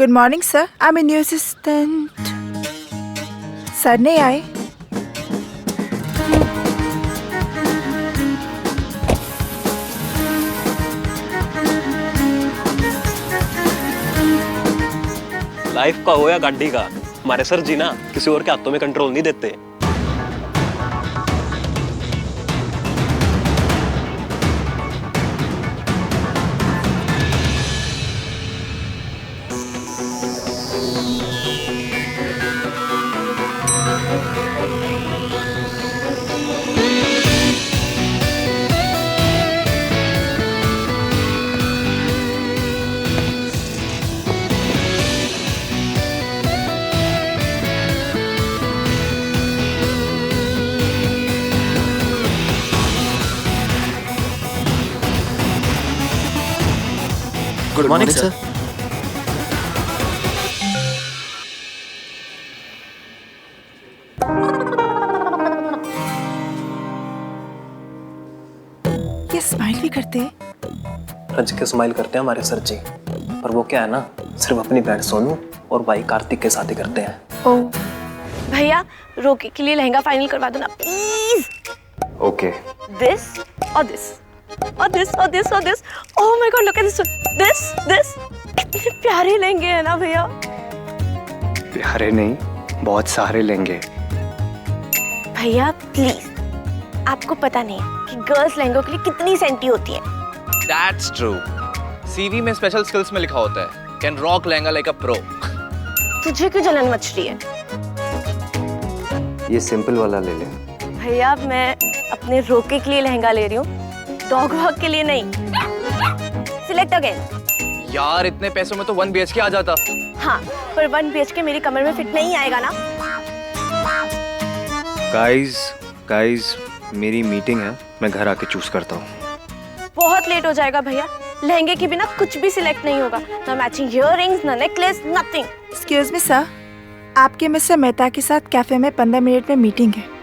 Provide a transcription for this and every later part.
Good morning sir, I am new assistant. Sir नहीं आए। Life का हो या गाड़ी का, हमारे सर जी ना किसी और के हाथों में कंट्रोल नहीं देते। Good morning sir. ये स्माइल भी करते हैं। रज के स्माइल करते हैं हमारे सर जी, पर वो क्या है ना, सिर्फ अपनी बहन सोनू और भाई कार्तिक के साथ ही करते हैं। ओ भैया रोकी के लिए लहंगा फाइनल करवा दो ना प्लीज। ओके। दिस और दिस और दिस और दिस और this. Oh my God, look at this this. कितने प्यारे लहंगे हैं ना भैया। प्यारे नहीं, बहुत सारे लेंगे। भैया प्लीज, आपको पता नहीं कि गर्ल्स लहंगों के लिए कितनी सेंटी होती है। That's true. CV में स्पेशल स्किल्स में लिखा होता है can rock lehenga like a pro. तुझे क्यों जलन मच रही है? ये सिंपल वाला ले ले। भैया मैं अपने रोके के लिए लहंगा ले रही हूँ, डॉग वॉक के लिए नहीं। Select again. यार इतने पैसों में तो 1 BHK आ जाता। हाँ, पर 1 BHK मेरी कमर में फिट नहीं आएगा ना। गाइस, मेरी मीटिंग है, मैं घर आके चूज करता हूँ। बहुत लेट हो जाएगा भैया, लहंगे के बिना कुछ भी सिलेक्ट नहीं होगा। ना मैचिंग इयररिंग्स, ना necklace, nothing. Excuse me sir, आपके मिस्टर मेहता के साथ कैफे में 15 मिनट में मीटिंग है।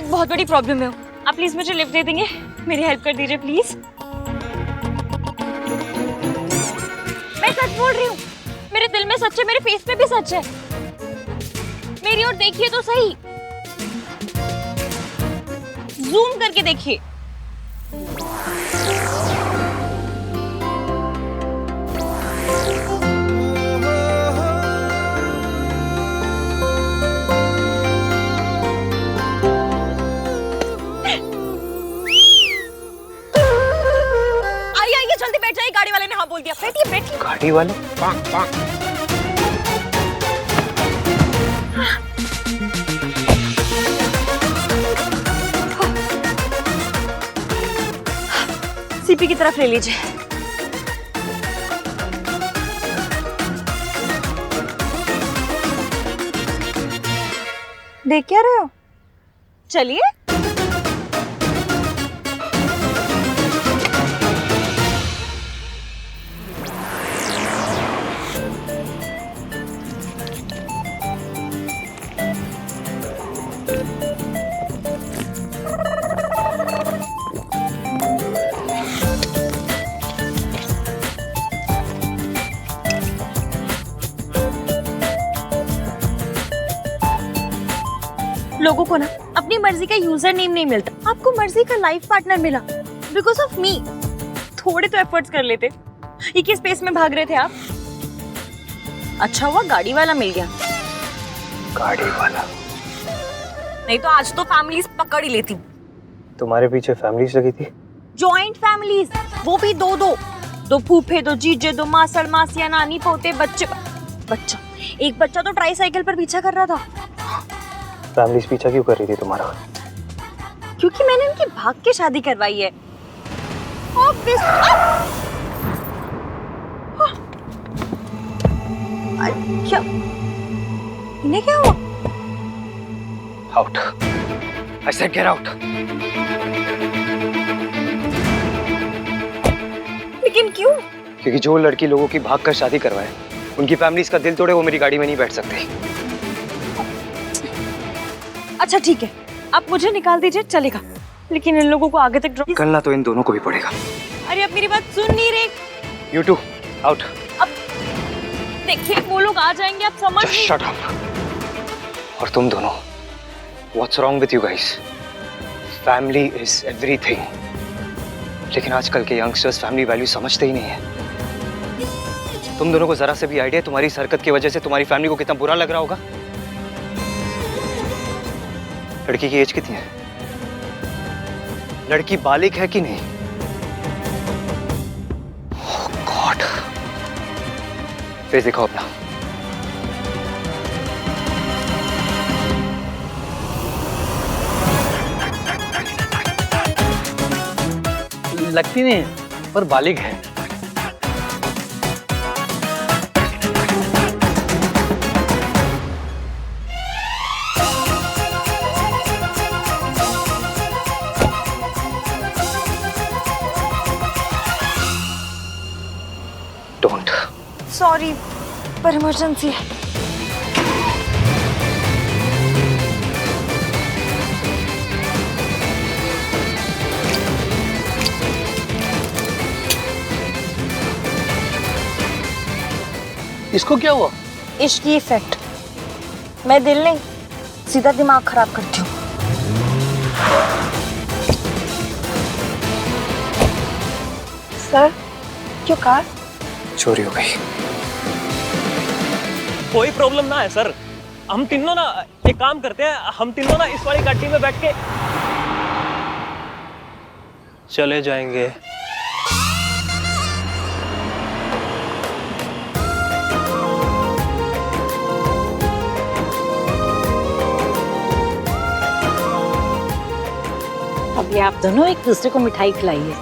बहुत बड़ी प्रॉब्लम है, आप प्लीज मुझे लिफ्ट दे देंगे? मेरी हेल्प कर दीजिए प्लीज। मैं सच बोल रही हूँ, मेरे दिल में सच है, मेरे फेस पे भी सच है। मेरी ओर देखिए तो सही, जूम करके देखिए। जल्दी बैठ जाइए, गाड़ी वाले ने हाँ बोल दिया। बैठिए बैठिए। गाड़ी वाले? सीपी की तरफ ले लीजिए। देख क्या रहे हो? चलिए। लोगों को ना अपनी मर्जी का यूजर नेम नहीं मिलता, आपको मर्जी का लाइफ पार्टनर मिला बिकॉज ऑफ मी। थोड़े तो एफर्ट्स कर लेते। एक ही स्पेस में भाग रहे थे आप। अच्छा हुआ गाड़ी वाला मिल गया। गाड़ी वाला? नहीं तो आज तो फैमिलीज पकड़ ही लेती। तुम्हारे पीछे फैमिलीज लगी थी? जॉइंट फैमिलीज, वो भी दो दो फूफे दो जीजे दो मासड़ मासिया नानी पोते बच्चे बच्चा एक बच्चा तो ट्राईसाइकिल पर पीछा कर रहा था। फैमिली पीछा क्यों कर रही थी तुम्हारा? क्योंकि मैंने उनकी भाग के शादी करवाई है। क्या इन्हें क्या हुआ? Out, I said get out. लेकिन क्यों? क्योंकि जो लड़की लोगों की भाग कर शादी करवाए, उनकी फैमिलीज का दिल तोड़े, वो मेरी गाड़ी में नहीं बैठ सकते। अच्छा ठीक है, आप मुझे निकाल दीजिए चलेगा, लेकिन इन लोगों को आगे तक ड्रॉप। निकलना तो इन दोनों को भी पड़ेगा। अरे अब मेरी बात सुन नहीं रहे। You two out. अब देखिए वो लोग आ जाएंगे, आप समझ नहीं। Shut up. और तुम दोनों, what's wrong with you guys? Family is everything. लेकिन आजकल के यंगस्टर्स फैमिली वैल्यू समझते ही नहीं है। तुम दोनों को जरा से भी आइडिया तुम्हारी इस हरकत की वजह से तुम्हारी फैमिली को कितना बुरा लग रहा होगा? लड़की की एज कितनी है? लड़की बालिग है कि नहीं? ओह गॉड, फेस दिखाओ अपना। लगती नहीं है पर बालिग है। डोंट। सॉरी पर इमरजेंसी है। इसको क्या हुआ? इश्क की इफेक्ट। मैं दिल नहीं सीधा दिमाग खराब करती हूँ। सर, क्यों कार? चोरी हो गई। कोई प्रॉब्लम ना है सर, हम तीनों ना एक काम करते हैं, हम तीनों ना इस वाली गाड़ी में बैठ के चले जाएंगे। अभी आप दोनों एक दूसरे को मिठाई खिलाइए।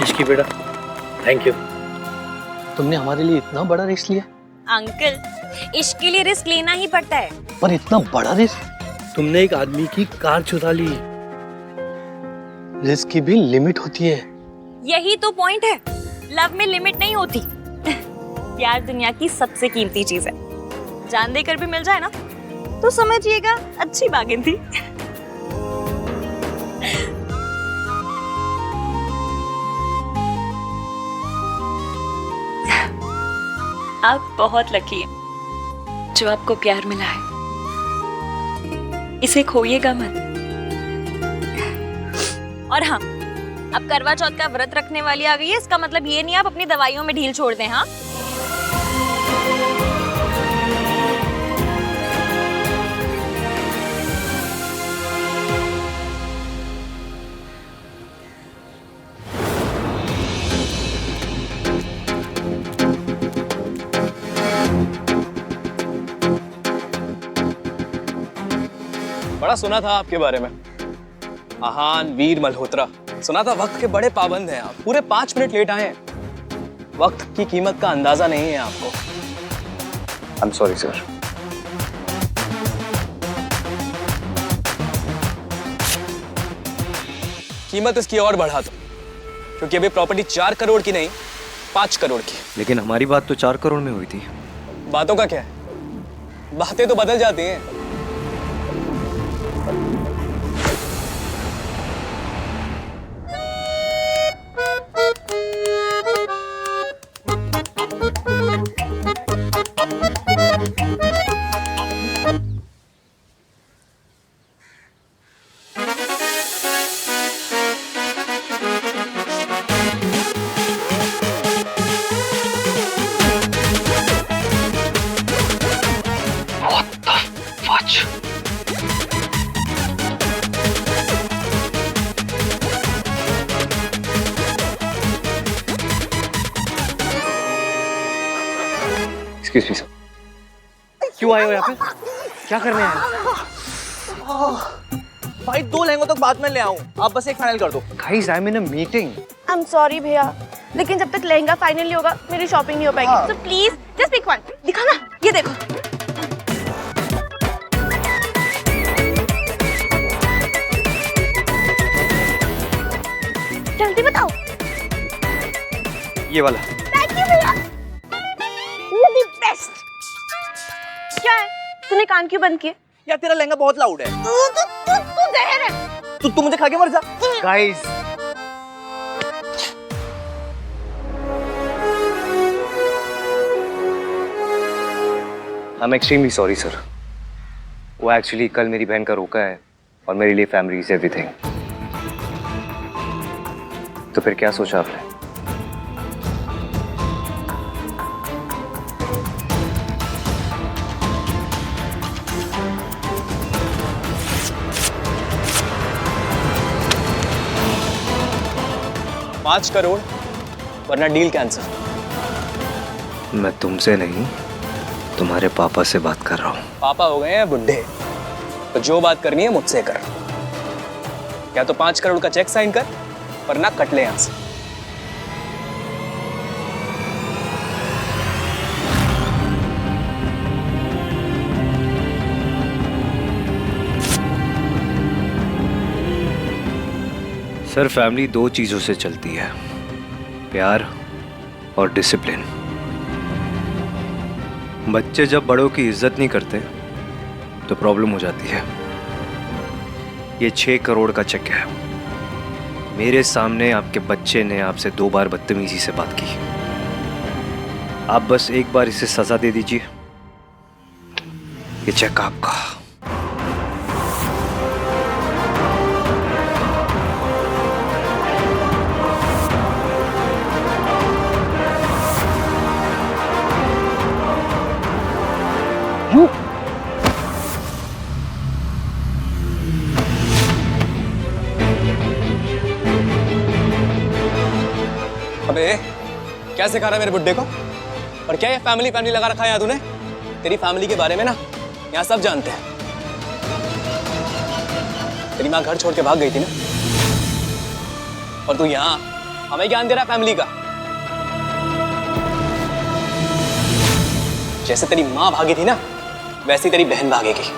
इसकी बेटा, थैंक यू। तुमने हमारे लिए इतना बड़ा रिस्क लिया। अंकल इश्क के लिए रिस्क लेना ही पड़ता है। पर इतना बड़ा रिस्क? तुमने एक आदमी की कार चुरा ली। रिस्क की भी लिमिट होती है। यही तो पॉइंट है, लव में लिमिट नहीं होती। प्यार दुनिया की सबसे कीमती चीज है, जान देकर भी मिल जाए ना तो समझिएगा अच्छी बार्गेन थी। आप बहुत लकी हैं जो आपको प्यार मिला है, इसे खोइएगा मत। और हाँ, अब करवा चौथ का व्रत रखने वाली आ गई है, इसका मतलब ये नहीं आप अपनी दवाइयों में ढील छोड़ दें। हाँ बड़ा सुना था आपके बारे में, आहान वीर मल्होत्रा। सुना था वक्त के बड़े पाबंद हैं आप, पूरे 5 मिनट लेट आए हैं। वक्त की कीमत का अंदाजा नहीं है आपको। I am sorry sir. कीमत इसकी और बढ़ा दो, क्योंकि अभी प्रॉपर्टी 4 करोड़ की नहीं 5 करोड़ की। लेकिन हमारी बात तो 4 करोड़ में हुई थी। बातों का क्या है, बातें तो बदल जाती हैं। एक्सक्यूज मी सर, क्यों आए हो यहाँ पे? क्या करने आए हो? भाई 2 लहंगों तक बाद में ले आऊं, आप बस एक फाइनल कर दो। Guys, I'm in a meeting. I am sorry भैया, लेकिन जब तक लहंगा फाइनली होगा मेरी शॉपिंग नहीं हो पाएगी। So please just pick one. दिखाना, ये देखो। जल्दी बताओ। ये वाला। थैंक यू भैया, यू द बेस्ट। क्या है, तूने कान क्यों बंद किए? यार तेरा लहंगा बहुत लाउड है। तू जहर है। तू मुझे खा के मर जा। Guys. I'm extremely sorry, sir. वो एक्चुअली कल मेरी बहन का रोका है और मेरे लिए फैमिली इज एवरीथिंग। तो फिर क्या सोचा आपने? $5 करोड़ वरना डील कैंसिल। मैं तुमसे नहीं, तुम्हारे पापा से बात कर रहा हूँ। पापा हो गए हैं बुढ़े, तो जो बात करनी है मुझसे कर। या तो 5 करोड़ का चेक साइन कर, वरना कट ले यहाँ से। सर, फैमिली 2 चीजों से चलती है, प्यार और डिसिप्लिन। बच्चे जब बड़ों की इज्जत नहीं करते तो प्रॉब्लम हो जाती है। ये 6 करोड़ का चेक है। मेरे सामने आपके बच्चे ने आपसे 2 बार बदतमीजी से बात की। आप बस एक बार इसे सजा दे दीजिए, ये चेक आपका। अबे क्या सिखा रहा है मेरे बुड्ढे को? और क्या ये फैमिली फैमिली लगा रखा है यहाँ तूने? तेरी फैमिली के बारे में ना यहाँ सब जानते हैं। तेरी माँ घर छोड़ के भाग गई थी ना, और तू यहाँ हमें ज्ञान दे रहा है फैमिली का। जैसे तेरी माँ भागी थी ना, वैसी तेरी बहन भागेगी।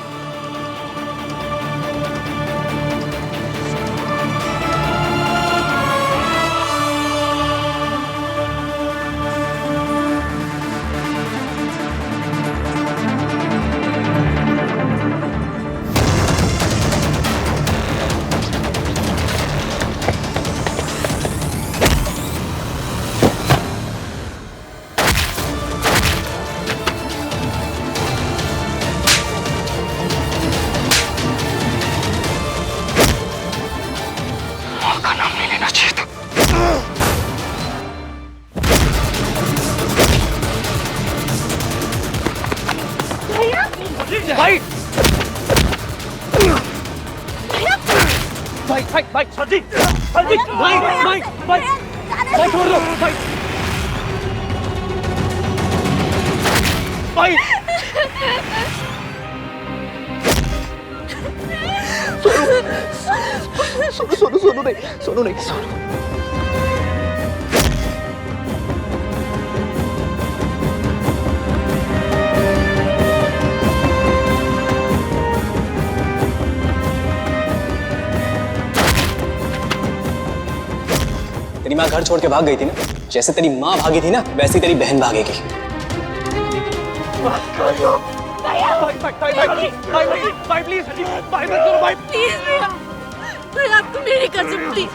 का नाम नहीं लेना चाहिए था। भाई भाई भाई भाई सर जी, सर जी, भाई भाई भाई भाई छोड़ दो भाई भाई। सोनू नहीं। तेरी माँ घर छोड़ के भाग गई थी ना, जैसे तेरी माँ भागी थी ना, वैसी तेरी बहन भागेगी। भाई प्लीज, भाई मत करो भाई, प्लीज भैया, भैया आप तो मेरी कसम, प्लीज।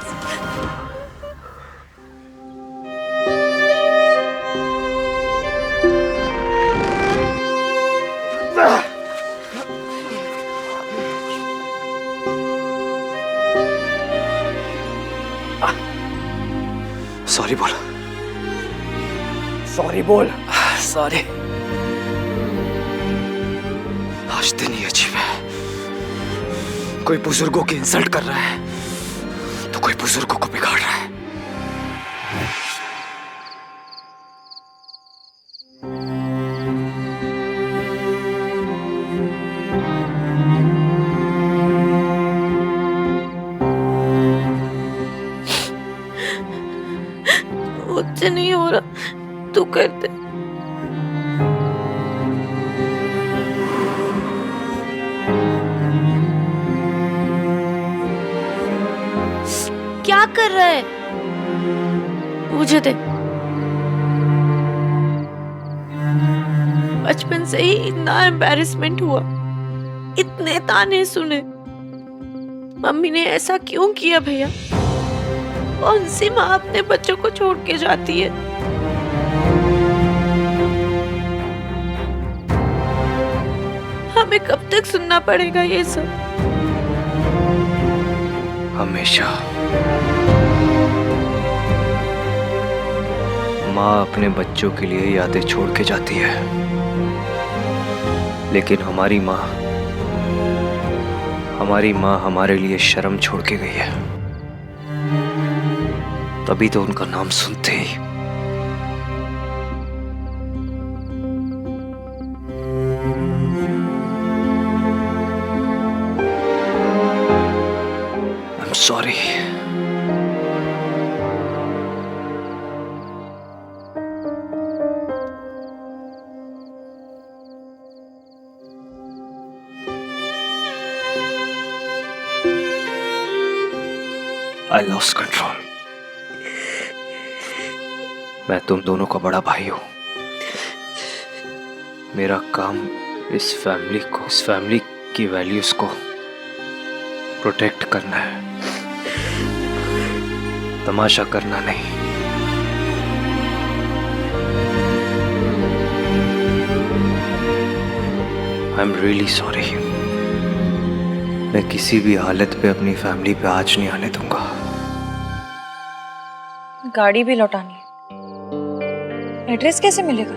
सॉरी बोल, सॉरी बोल, सॉरी। आज दिन ही अजीब है। कोई बुजुर्गों की इंसल्ट कर रहा है तो कोई बुजुर्गों को बिगाड़ रहा है। क्या कर रहा है? मुझे दे। बचपन से ही इतना एम्बैरेसमेंट हुआ, इतने ताने सुने। मम्मी ने ऐसा क्यों किया भैया? कौन सी माँ अपने बच्चों को छोड़ के जाती है? हमें कब तक सुनना पड़ेगा ये सब? हमेशा। माँ अपने बच्चों के लिए यादें छोड़ के जाती है, लेकिन हमारी माँ हमारे लिए शर्म छोड़ के गई है। तभी तो उनका नाम सुनते ही I'm sorry. I lost control. मैं तुम दोनों का बड़ा भाई हूं। मेरा काम इस फैमिली की वैल्यूज को प्रोटेक्ट करना है, तमाशा करना नहीं। I am really sorry. मैं किसी भी हालत पे अपनी फैमिली पे आँच नहीं आने दूंगा। गाड़ी भी लौटानी है, एड्रेस कैसे मिलेगा?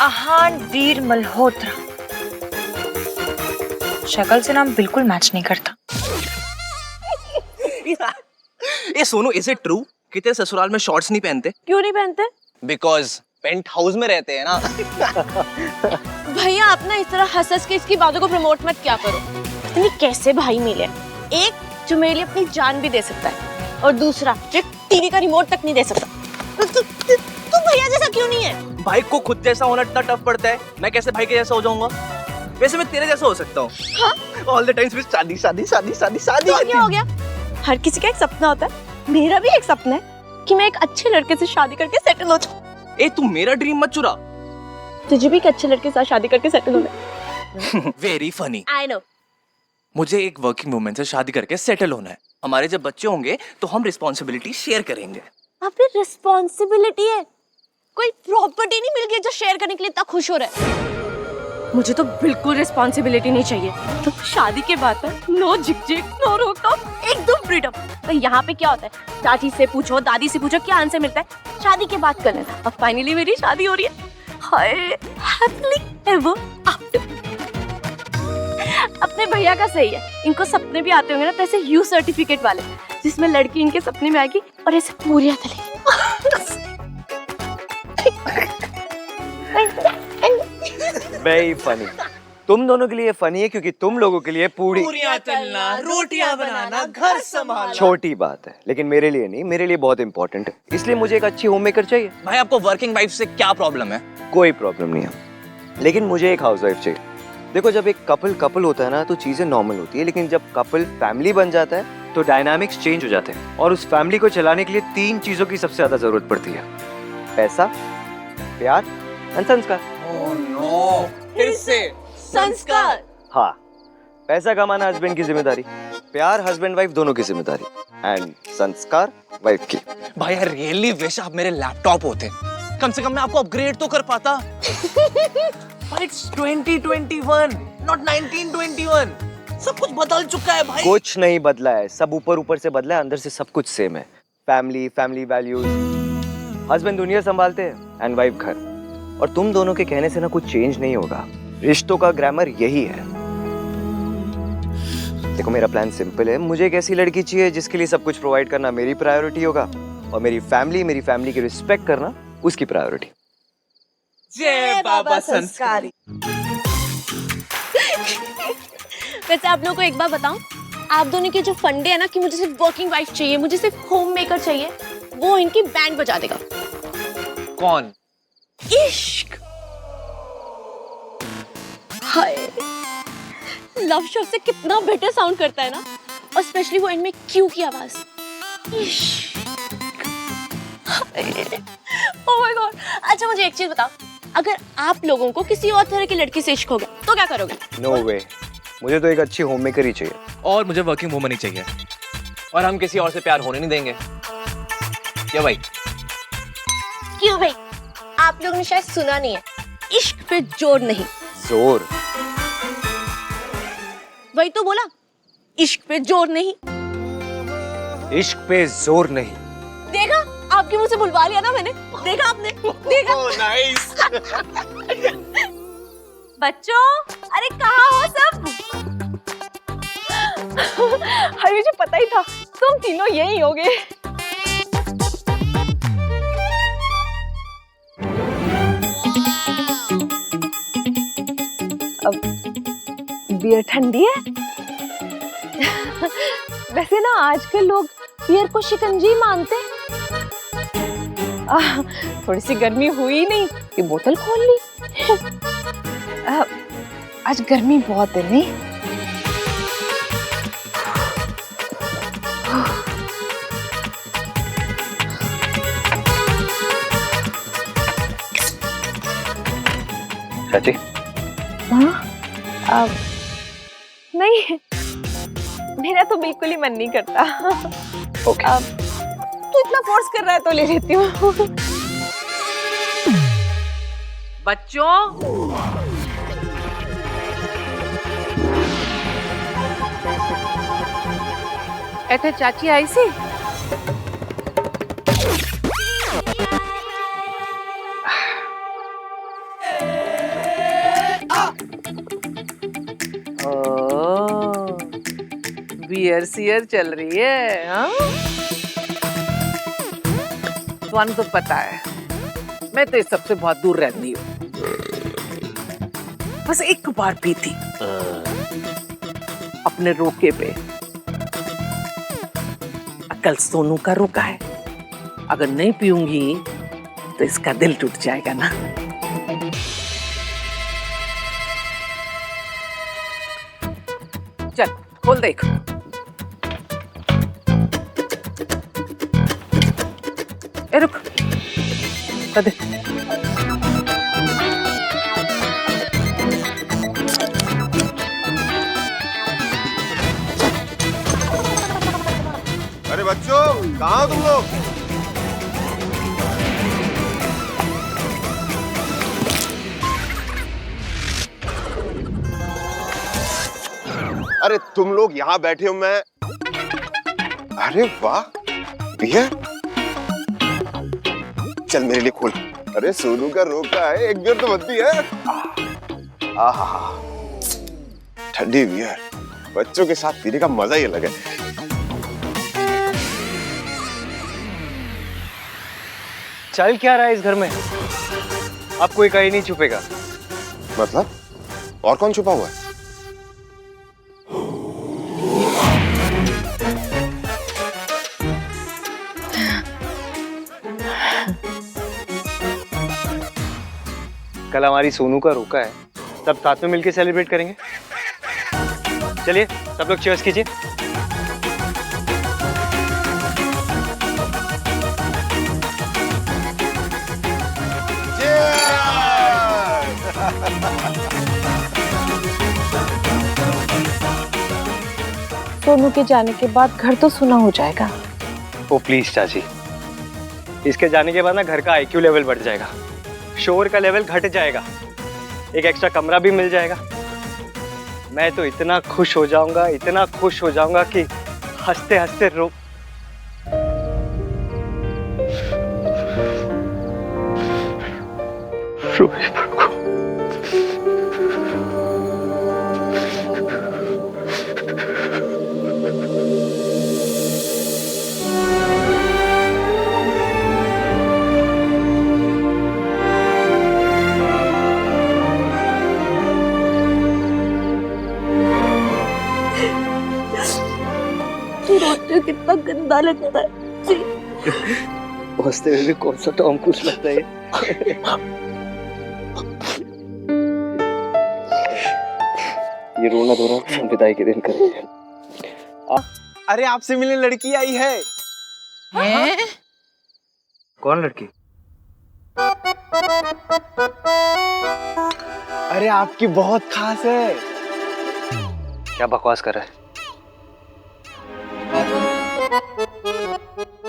आहान वीर मल्होत्रा। शक्ल से नाम बिल्कुल मैच नहीं करता। ये सोनू, इज इट ट्रू कि तेरे ससुराल में शॉर्ट्स नहीं पहनते? क्यों नहीं पहनते? बिकॉज पेंट हाउस में रहते हैं ना। भैया आप ना इस तरह हंस के इसकी बातों को प्रमोट मत क्या करो। इतनी कैसे भाई मिले? एक जो मेरे लिए अपनी जान भी दे सकता है और दूसरा जो टीवी का रिमोट तक नहीं दे सकता। तू भैया जैसा क्यों नहीं है? भाई को खुद जैसा होना इतना टफ पड़ता है, मैं कैसे भाई के जैसा हो जाऊंगा? वैसे मैं तेरे जैसा हो सकता हूँ। हाँ? ऑल द टाइम्स शादी शादी शादी शादी शादी। तो क्या हो गया? हर किसी का एक सपना होता है, मेरा भी एक सपना है कि मैं एक अच्छे लड़के से शादी करके सेटल हो जाऊं। ए तू मेरा ड्रीम मत चुरा। तुझे भी एक अच्छे लड़के के साथ शादी करके सेटल होना है। Very funny. I know. मुझे एक वर्किंग वुमन से शादी करके सेटल होना है। हमारे जब बच्चे होंगे तो हम रिस्पॉन्सिबिलिटी शेयर करेंगे। अबे रिस्पॉन्सिबिलिटी है, कोई प्रॉपर्टी नहीं मिल गई जो शेयर करने के लिए इतना खुश हो रहा है। मुझे तो बिल्कुल रिस्पॉन्सिबिलिटी नहीं चाहिए। तो शादी के बाद नो झिकझिक, नो रोक-टोक, एकदम फ्रीडम। तो यहाँ पे क्या होता है? चाची से पूछो, दादी से पूछो, क्या आंसर मिलता है? शादी के बाद कर लेना। अब फाइनली मेरी शादी हो रही है। हाय, हैप्पीली एवर आफ्टर। अपने भैया का सही है, इनको सपने भी आते होंगे ना, ऐसे यू सर्टिफिकेट वाले, जिसमें लड़की इनके सपने में आएगी और ऐसे पूरी तले। Very funny. तुम दोनों के लिए फनी है क्योंकि तुम लोगों के लिए पूरियां तलना, रोटियां बनाना, घर संभालना छोटी बात है, लेकिन मेरे लिए नहीं, मेरे लिए बहुत इंपॉर्टेंट है। इसलिए मुझे एक अच्छी होम मेकर चाहिए। भाई आपको वर्किंग वाइफ से क्या प्रॉब्लम है? कोई प्रॉब्लम नहीं है, लेकिन मुझे एक हाउसवाइफ चाहिए। देखो, जब एक कपल होता है ना तो चीजें नॉर्मल होती है, लेकिन जब कपल फैमिली बन जाता है तो डायनामिक्स चेंज हो जाते हैं। और उस फैमिली को चलाने के लिए 3 चीजों की सबसे ज्यादा जरूरत पड़ती है: पैसा, प्यार और संस्कार। ओह नो, फिर से संस्कार। हाँ, पैसा कमाना हस्बैंड की जिम्मेदारी, प्यार हस्बैंड वाइफ दोनों की जिम्मेदारी, एंड संस्कार वाइफ की। भाई आई रियली विश आप मेरे लैपटॉप होते, कम से कम मैं आपको अपग्रेड तो कर पाता। But it's 2021, not 1921. सब कुछ बदल चुका है भाई। कुछ नहीं बदला है, सब ऊपर से बदला है, अंदर से सब कुछ सेम है। फैमिली वैल्यूज, हस्बैंड दुनिया संभालते हैं एंड वाइफ घर। और तुम दोनों के कहने से ना कुछ चेंज नहीं होगा। रिश्तों का ग्रामर यही है। देखो, मेरा प्लान सिंपल है। मुझे एक ऐसी लड़की चाहिए जिसके लिए सब कुछ प्रोवाइड करना मेरी प्रायोरिटी होगा और मेरी फैमिली की रिस्पेक्ट करना उसकी प्रायोरिटी। जय बाबा संस्कारी। वैसे आप लोगों को एक बार बताऊं, आप दोनों के जो फंडे है ना कि मुझे सिर्फ वर्किंग वाइफ चाहिए, मुझे सिर्फ होम मेकर चाहिए, वो इनकी बैंड बजा देगा। कौन? इश्क। हाय, लव शब्द से कितना बेटर साउंड करता है ना, और स्पेशली वो एंड में क्यू की आवाज। Oh my God. अच्छा मुझे एक चीज बताओ, अगर आप लोगों को किसी और तरह की लड़की से इश्क हो गया तो क्या करोगे? नो वे, मुझे तो एक अच्छी होम मेकर ही चाहिए। और मुझे वर्किंग वुमन ही चाहिए। और हम किसी और से प्यार होने नहीं देंगे। क्या भाई? क्यों भाई? आप लोगों ने शायद सुना नहीं है, इश्क पे जोर नहीं, जोर। वही तो बोला, इश्क पे जोर नहीं। इश्क पे जोर नहीं। देखा, आपके मुंह से बुलवा लिया ना मैंने। देखा आपने? देखा? नाइस। बच्चों, अरे कहाँ हो सब? अरे मुझे पता ही था तुम तीनों यही होगे। अब बियर ठंडी है। वैसे ना आजकल लोग बियर को शिकंजी मानते हैं। थोड़ी सी गर्मी हुई नहीं कि बोतल खोल ली। आज गर्मी बहुत है नहीं? चाची। हाँ, नहीं, मेरा तो बिल्कुल ही मन नहीं करता। ओके। तू इतना फोर्स कर रहा है तो ले लेती हूँ। बच्चों, ऐसे चाची आई सी। बियर सियर चल रही है। हाँ, तुम तो पता है मैं तो इस सबसे बहुत दूर रहती हूँ। बस एक बार पी थी अपने रोके पे। कल सोनू का रोका है, अगर नहीं पीऊंगी तो इसका दिल टूट जाएगा ना। चल खोल देख। ए रुक, दे। अरे बच्चों, कहाँ हो तुम लोग? अरे तुम लोग यहाँ बैठे हो, मैं। अरे वाह, बियर। चल मेरे लिए खोल। अरे सोनू का रोका है, एक बियर तो बनती है। आहा, ठंडी बियर बच्चों के साथ पीने का मजा ही अलग है। चल क्या रहा है इस घर में? अब कोई कहीं नहीं छुपेगा। मतलब? और कौन छुपा हुआ है? कल हमारी सोनू का रोका है, सब साथ में मिलकर सेलिब्रेट करेंगे। चलिए सब लोग चीयर्स कीजिए। सोनू के जाने के बाद घर तो सुना हो जाएगा। ओ प्लीज चाची, इसके जाने के बाद ना घर का आईक्यू लेवल बढ़ जाएगा, शोर का लेवल घट जाएगा, एक एक्स्ट्रा कमरा भी मिल जाएगा। मैं तो इतना खुश हो जाऊंगा, इतना खुश हो जाऊंगा कि हंसते हंसते रो। मुझे कितना गंदा लगता है जी। हंसते हुए कौन सा टॉम क्रूज लगता है ये रोना धोना विदाई के दिन करेंगे। अरे आपसे मिलने लड़की आई है। कौन लड़की? अरे आपकी बहुत खास है। क्या बकवास कर रहा है?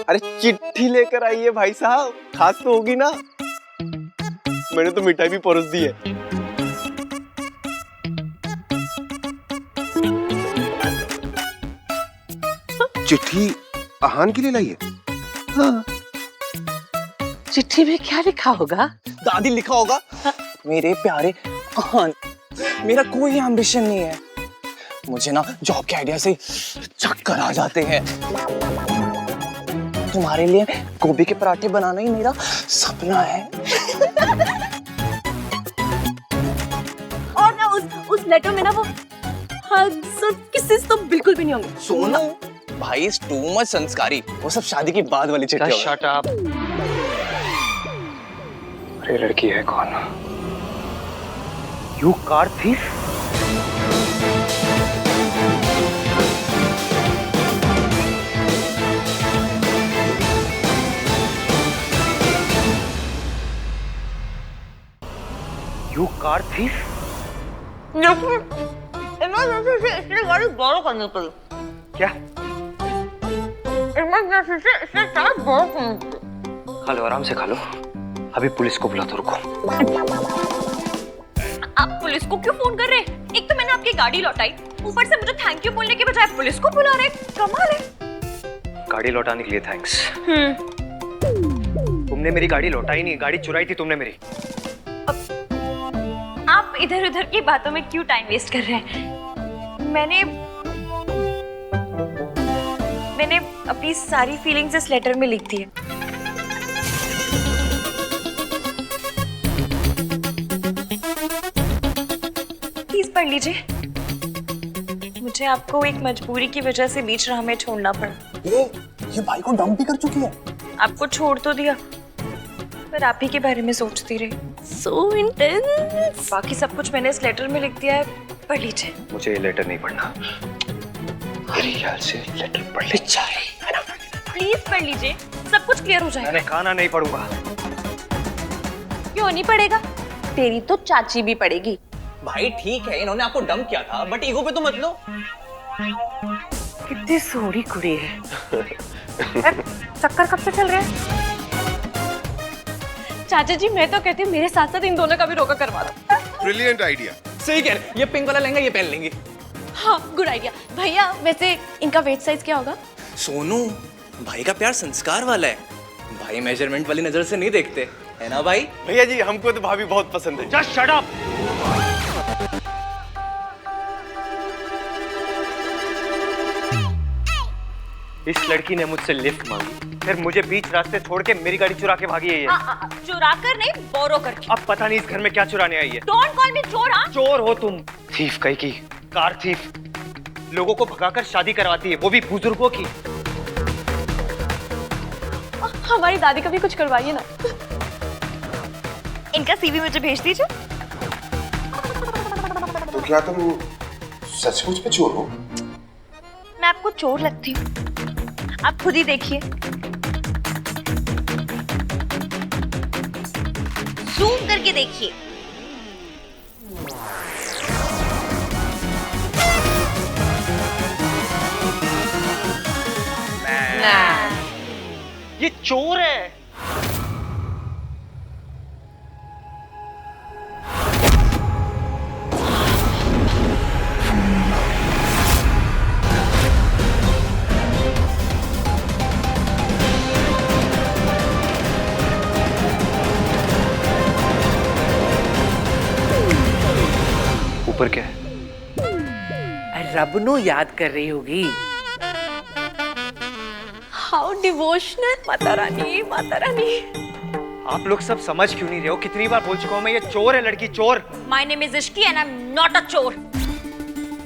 अरे चिट्ठी लेकर आई है भाई साहब, खास तो होगी ना। मैंने तो मिठाई भी परोस दी है। चिट्ठी आहान के लिए लाई है? हाँ। चिट्ठी में क्या लिखा होगा? दादी लिखा होगा, मेरे प्यारे आहान, मेरा कोई एम्बिशन नहीं है। मुझे ना जॉब के आइडिया से चक्कर आ जाते हैं। तुम्हारे लिए गोभी के पराठे बनाना ही मेरा सपना है। और ना उस लेटर में ना वो hugs और kisses तो बिल्कुल भी नहीं होंगे। सोनू भाई इज टू मच संस्कारी, वो सब शादी के बाद वाली चिट्ठी होगी। Shut up. अरे लड़की है कौन? You car thief? You car thief? Emergency से इसलिए गाड़ी बोरो करनी पड़ी। क्या? इमरजेंसी से इसलिए कार बोरो करनी पड़ी। खा लो, आराम से खा लो। अभी पुलिस को बुला तो रुको। आप पुलिस को क्यों फोन कर रहे हैं? एक तो मैंने आपकी गाड़ी लौटाई, ऊपर से मुझे थैंक यू बोलने के बजाय पुलिस को बुला रहे। कमाल है। गाड़ी लौटाने के लिए थैंक्स। तुमने मेरी गाड़ी लौटाई नहीं, गाड़ी चुराई थी तुमने मेरी। आप इधर उधर की बातों में क्यों टाइम वेस्ट कर रहे हैं? मैंने अपनी सारी फीलिंग्स इस लेटर में लिख दी है। प्लीज पढ़ लीजिए। मुझे आपको एक मजबूरी की वजह से बीच राह में छोड़ना पड़ा। ये भाई को डंप भी कर चुकी है। आपको छोड़ तो दिया, पर आप ही के बारे में सोचती रही। So intense। बाकी सब कुछ मैंने इस लेटर में लिख दिया है, पढ़ लीजिए। मुझे ये लेटर नहीं पढ़ना। मेरे ख्याल से लेटर पढ़ ले चाहिए। प्लीज पढ़ लीजिए, सब कुछ क्लियर हो जाएगा। मैंने कहा नहीं पढ़ूंगा। क्यों नहीं पढ़ेगा? तेरी तो चाची भी पढ़ेगी। भाई ठीक है, इन्होंने आपको डंप किया था, बट ईगो पे तो मत लो। कितनी सोहनी कुड़ी है। चक्कर कब से चल रहे हैं? चाचा जी मैं तो कहती हूँ मेरे साथ साथ इन दोनों का भी रोका करवा दो। Brilliant idea. सही कह रहे, ये पिंक वाला लहंगा ये पहन लेंगे। हाँ गुड आइडिया। भैया वैसे इनका वेस्ट साइज क्या होगा? सोनू भाई का प्यार संस्कार वाला है, भाई मेजरमेंट वाली नजर से नहीं देखते, है ना भाई? भैया जी हमको तो भाभी बहुत पसंद है। Just shut up. इस लड़की ने मुझसे लिफ्ट मांगी, फिर मुझे बीच रास्ते छोड़ के मेरी गाड़ी चुरा के भागी है ये। चुरा कर नहीं, बोरो करके। अब पता नहीं इस घर में क्या चुराने आई है। डोंट कॉल मी चोर। हाँ चोर हो तुम। थीफ कहीं की, कार थीफ। लोगों को भगाकर शादी करवाती है, वो भी बुजुर्गों की। हमारी दादी का भी कुछ करवाइए ना। इनका सीवी मुझे भेज दीजिए। तो क्या तुम सचमुच में चोर हो? मैं आपको चोर लगती हूँ? आप खुद ही देखिए। जूम करके देखिए। ये चोर है। ऊपर क्या है? रब नु याद कर रही होगी। How devotional. माता रानी, माता रानी। आप लोग सब समझ क्यों नहीं रहे हो? कितनी बार बोल चुका हूं मैं, ये चोर है लड़की, चोर। My name is Ishki and I am not a चोर।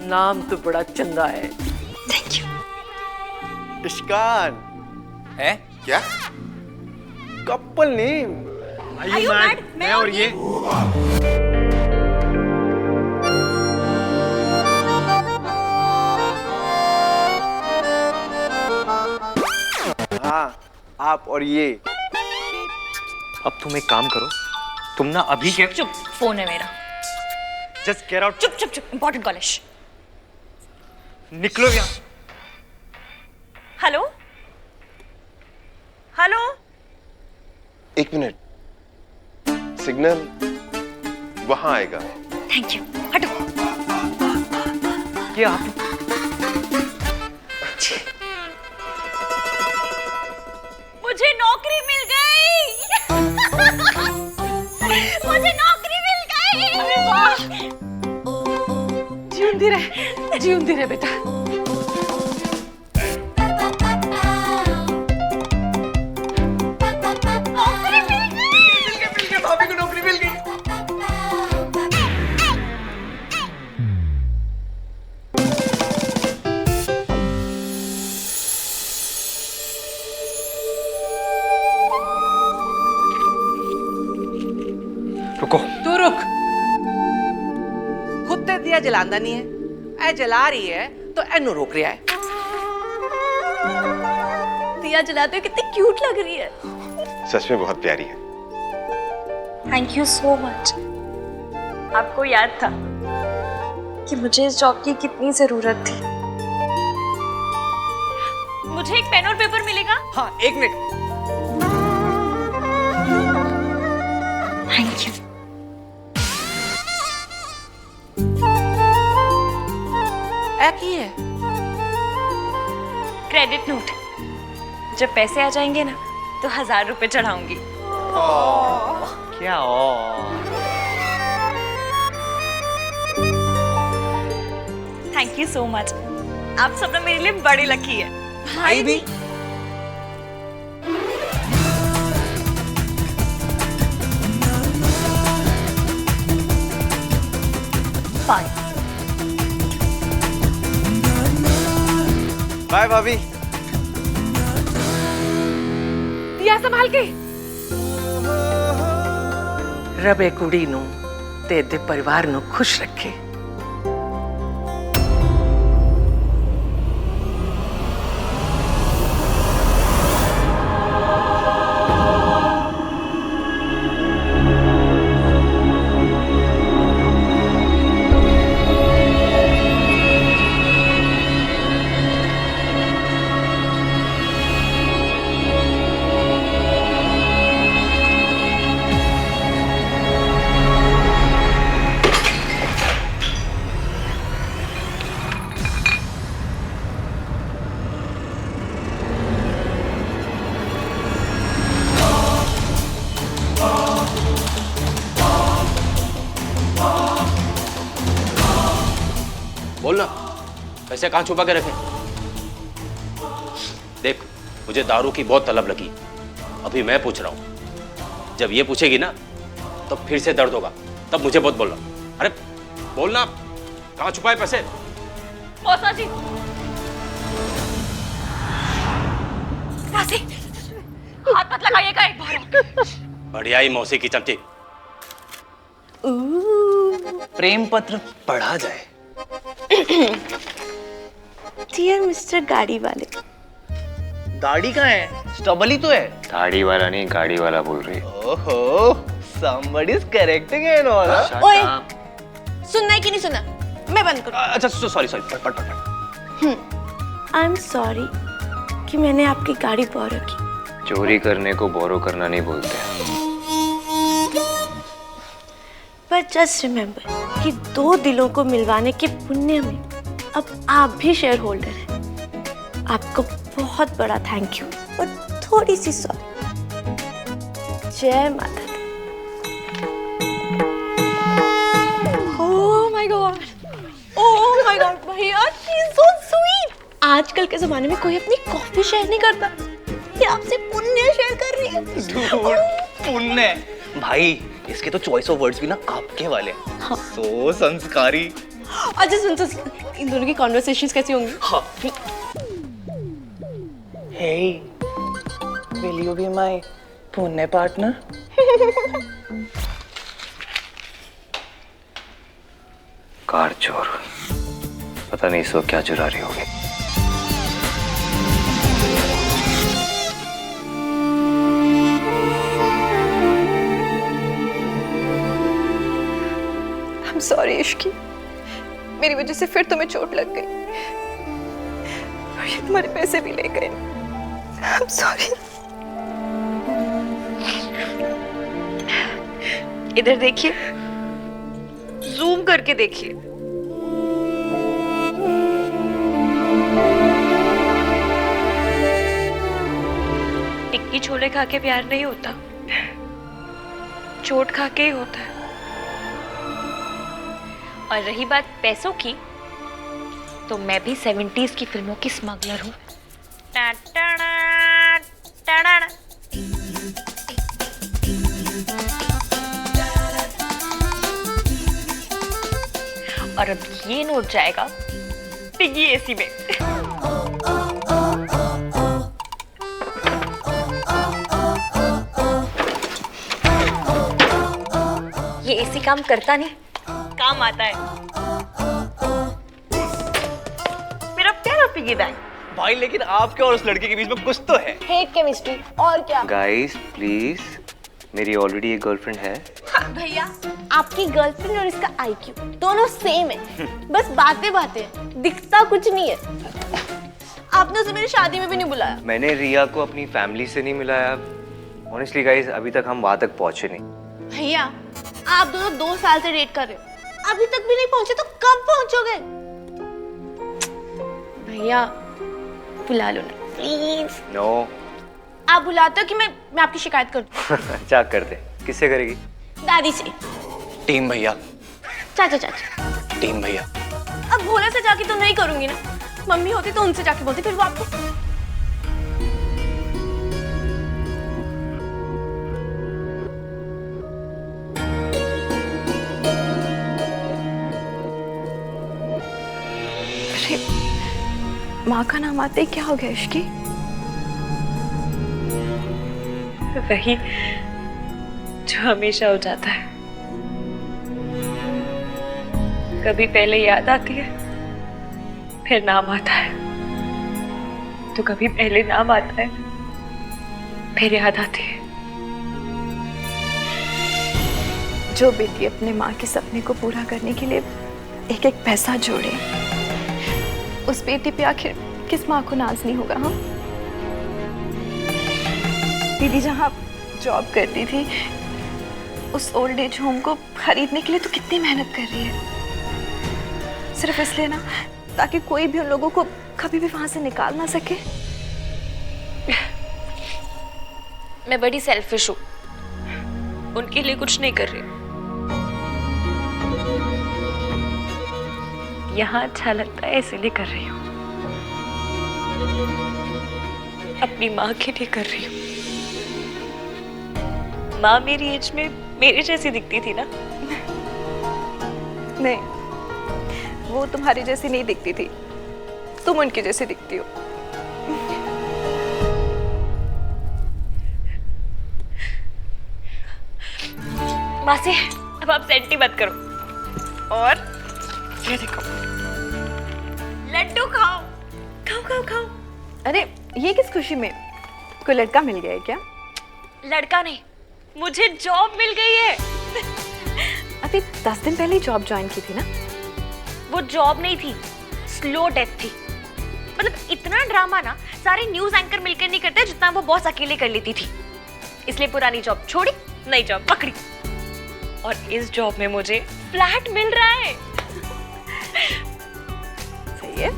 नाम तो बड़ा चंगा है। Thank you. इश्कान है क्या? Couple name. आयु मैड, मैं और ये। हाँ, आप और ये। अब तुम एक काम करो, तुम ना अभी के चुप, फोन है मेरा। Just get out. चुप चुप चुप, इंपॉर्टेंट कॉल है। निकलो यहाँ। Hello hello. एक मिनट, सिग्नल वहां आएगा। थैंक यू, हटो। ये आप मुझे नौकरी मिल गई। मुझे नौकरी मिल गई। अरे वाह। जीउंदी रहे बेटा। नौकरी मिल गई। भाभी को नौकरी मिल गई। रुको। तू रुक। खुद ते दिया जलांदा नहीं है, ऐ जला रही है तो एनु रोक रहा है। दिया जलाते हुए कितनी क्यूट लग रही है। सच में बहुत प्यारी है। Thank you so much. आपको याद था कि मुझे इस जॉब की कितनी जरूरत थी। मुझे एक पेन और पेपर मिलेगा? हाँ, एक मिनट। Thank you. की है क्रेडिट नोट। जब पैसे आ जाएंगे ना तो 1000 रुपए चढ़ाऊंगी। क्या थैंक यू सो मच। आप सब ना मेरे लिए बड़ी लकी है। भाई भी। बाय बाय भाभी। दिया संभाल के। रबे कुड़ी नू ते दे परिवार नू खुश रखे। बोलना, पैसे कहाँ छुपा के रखे? देख, मुझे दारू की बहुत तलब लगी। अभी मैं पूछ रहा हूँ, जब ये पूछेगी ना तो फिर से दर्द होगा, तब मुझे बहुत बोलना। अरे बोलना, कहाँ छुपाए पैसे? मौसा जी, मौसी, हाथ मत लगाइएगा एक बार। बढ़िया ही मौसी की चमची। प्रेम पत्र पढ़ा जाए। डियर मिस्टर गाड़ी वाले। गाड़ी कहाँ है? स्टबल ही तो है। गाड़ी वाला नहीं, गाड़ी वाला बोल रही है। ओहो, somebody is correcting and all. ओए, सुनना है कि नहीं सुनना? मैं बंद करूँ। अच्छा, सॉरी, पढ़। आई एम सॉरी कि मैंने आपकी गाड़ी बोरो की। चोरी करने को बोरो करना नहीं बोलते। पर जस्ट रिमेम्बर कि 2 दिलों को मिलवाने के पुण्य में अब आप भी शेयर होल्डर हैं। आपको बहुत बड़ा थैंक यू और थोड़ी सी सॉरी। जय माता दी। ओह माय गॉड, भैया शी इज सो स्वीट। आजकल के जमाने में कोई अपनी कॉफी शेयर नहीं करता, ये आपसे पुण्य शेयर कर रही है। पुण्य भाई, इसके तो चॉइस ऑफ वर्ड्स भी ना आपके वाले। हाँ। सो संस्कारी। अच्छा सुन, इन दोनों की कॉन्वर्सेशंस कैसी होंगी? हाँ। Hey, will you be my पुण्य partner? कार चोर, पता नहीं सो क्या चुरा रही होगी। I'm sorry इश्की, मेरी वजह से फिर तुम्हें चोट लग गई और ये तुम्हारे पैसे भी ले गए। I'm sorry। इधर देखिए, जूम करके देखिए। टिक्की छोले खा के प्यार नहीं होता, चोट खा के ही होता है। और रही बात पैसों की, तो मैं भी 70s की फिल्मों की स्मगलर हूँ। और अब ये नोट जाएगा पिग्गी एसी में। ये एसी काम करता नहीं, काम आता है। मेरा प्यारा पिग्गी बैंक। भाई लेकिन आपके और उस लड़के के बीच में कुछ तो है। हेट केमिस्ट्री और क्या। गाइस प्लीज, मेरी ऑलरेडी एक गर्लफ्रेंड है। भैया आपकी गर्लफ्रेंड और इसका आईक्यू दोनों सेम है, बस बातें बातें, दिखता कुछ नहीं है। आपने उसे मेरी शादी में भी नहीं बुलाया। मैंने रिया को अपनी फैमिली से नहीं मिलाया। ऑनेस्टली गाइस, अभी तक हम वहां तक पहुंचे नहीं। भैया आप दोनों 2 साल से डेट कर रहे हो, अभी तक भी नहीं पहुंचे तो कब पहुंचोगे? भैया बुला लो ना प्लीज। नो। आप बुलाते हो कि मैं आपकी शिकायत कर दूं? क्या करते? किससे करेगी? दादी से। टीम भैया। चाचा चाचा। टीम भैया। अब भोले से जाके तो नहीं करूंगी ना, मम्मी होती तो उनसे जाके बोलती, फिर वो आपको। अरे माँ का नाम आते ही क्या हो गया इश्की? वही जो हमेशा हो जाता है, कभी पहले याद आती है फिर नाम आता है, तो कभी पहले नाम आता है फिर याद आती है। जो बेटी अपने माँ के सपने को पूरा करने के लिए एक एक पैसा जोड़े, उस बेटी पे आखिर किस माँ को नाज नहीं होगा? हाँ, दीदी जहाँ जॉब करती थी उस ओल्ड एज होम को खरीदने के लिए तो कितनी मेहनत कर रही है, सिर्फ इसलिए ना ताकि कोई भी उन लोगों को कभी भी वहां से निकाल ना सके। मैं बड़ी सेल्फिश हूँ, उनके लिए कुछ नहीं कर रही। यहाँ अच्छा लगता है इसीलिए कर रही हूँ, अपनी माँ के लिए कर रही हूँ। माँ मेरी एज में मेरे जैसी दिखती थी ना? नहीं, वो तुम्हारी जैसी नहीं दिखती थी, तुम उनकी जैसी दिखती हो। मासी अब आप सेंटी मत करो। और ये देखो, लड्डू खाओ खाओ खाओ खाओ। अरे ये किस खुशी में? कोई लड़का मिल गया है क्या? लड़का नहीं, मुझे जॉब मिल गई है। अभी 10 दिन पहले ही जॉब ज्वाइन की थी ना? वो जॉब नहीं थी, स्लो डेथ थी। मतलब इतना ड्रामा ना सारे न्यूज एंकर मिलकर नहीं करते जितना वो बॉस अकेले कर लेती थी। इसलिए पुरानी जॉब छोड़ी, नई जॉब पकड़ी, और इस जॉब में मुझे फ्लैट मिल रहा है। सही है।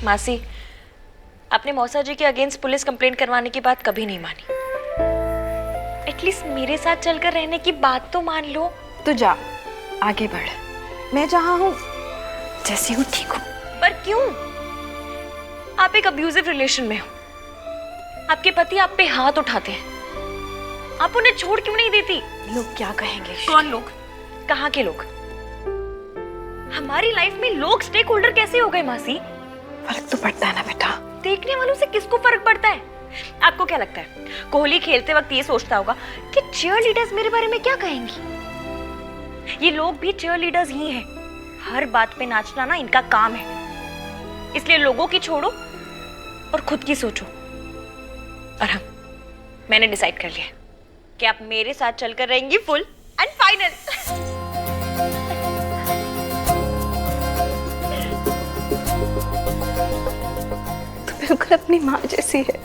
मासी, आपने मौसा जी के अगेंस्ट पुलिस कंप्लेंट करवाने की बात कभी नहीं मानी। एटलीस्ट मेरे साथ चलकर रहने की बात तो मान लो। तो जा, आगे बढ़। मैं जहाँ हूँ जैसी हूँ ठीक हूँ। पर क्यों? आप एक अब्यूजिव रिलेशन में हो, आपके पति आप पे हाथ उठाते हैं, आप उन्हें छोड़ क्यों नहीं देती? लोग क्या कहेंगे? कौन लोग? कहाँ के लोग? हमारी लाइफ में लोग स्टेक होल्डर कैसे हो गए मासी? फर्क तो पड़ता है ना बेटा। देखने वालों से किसको फर्क पड़ता है? आपको क्या लगता है कोहली खेलते वक्त ये सोचता होगा कि चीयर लीडर्स मेरे बारे में क्या कहेंगी? ये लोग भी चीयर लीडर्स ही हैं। हर बात पे नाचना ना इनका काम है। इसलिए लोगों की छोड़ो और खुद की सोचो। और हाँ, मैंने डिसाइड कर लिया कि आप मेरे साथ चलकर रहेंगी फुल एंड फाइनल। बिल्कुल अपनी माँ जैसी है।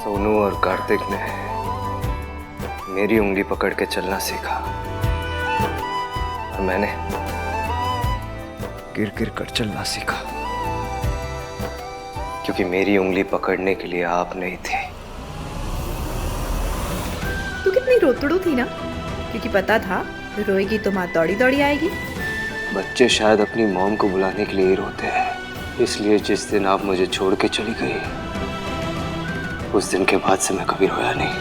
सोनू और कार्तिक ने मेरी उंगली पकड़ के चलना सीखा और मैंने गिर गिर कर चलना सीखा, क्योंकि मेरी उंगली पकड़ने के लिए आप नहीं थे। तू कितनी रोतड़ू थी ना, क्योंकि पता था रोएगी तो माँ दौड़ी दौड़ी आएगी। बच्चे शायद अपनी मॉम को बुलाने के लिए ही रोते हैं, इसलिए जिस दिन आप मुझे छोड़ के चली गई उस दिन के बाद से मैं कभी रोया नहीं।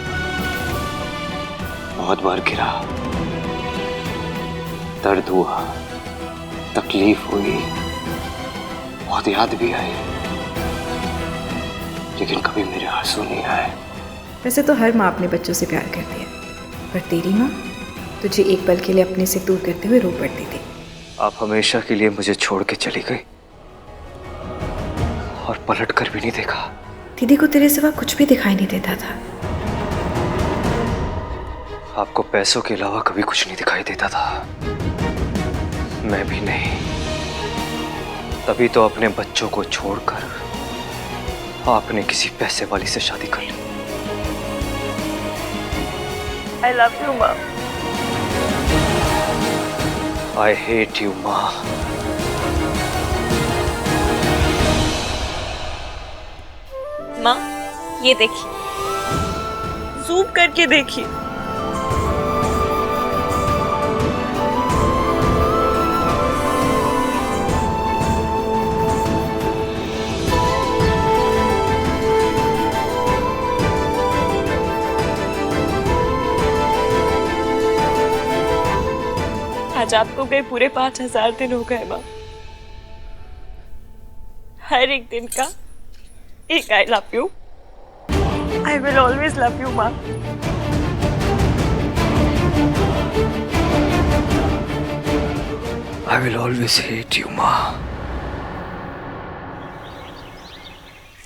बहुत बार गिरा, दर्द हुआ, तकलीफ हुई, बहुत याद भी आई, लेकिन कभी मेरे आंसू नहीं आए। वैसे तो हर माँ अपने बच्चों से प्यार करती है, पर तेरी माँ तुझे एक पल के लिए अपने से दूर करते हुए रो पड़ती थी। आप हमेशा के लिए मुझे छोड़ के चली गई और पलट कर भी नहीं देखा। दीदी को तेरे सिवा कुछ भी दिखाई नहीं देता था। आपको पैसों के अलावा कभी कुछ नहीं दिखाई देता था। मैं भी नहीं, तभी तो अपने बच्चों को छोड़कर आपने किसी पैसे वाली से शादी कर ली। I love you, माँ। I hate you, माँ। माँ, ये देखिए, जूम करके देखिए। आज आपको गए पूरे 5000 दिन हो गए माँ। हर एक दिन का एक I love you. I will always love you, माँ। I will always hate you, माँ।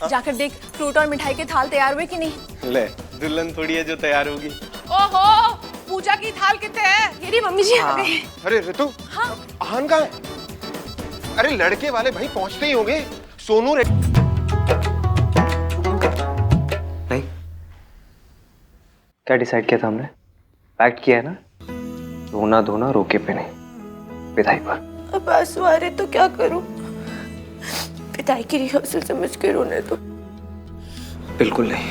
जाकर देख फ्रूट और मिठाई के थाल तैयार हुए कि नहीं। ले, दुल्हन थोड़ी है जो तैयार होगी। ओहो, पूजा की थाल कितने है? मेरी मम्मी जी आ गई। अरे ऋतु, हाँ? आहान कहाँ है? अरे लड़के वाले भाई पहुंचते ही होंगे। सोनू नहीं, क्या डिसाइड किया था हमने? पैक्ट किया है ना, रोना धोना रोके पे नहीं, विदाई पर। अब आंसू आ रहे तो क्या करूं? विदाई की रिहर्सल समझ के रोने दो। बिल्कुल नहीं।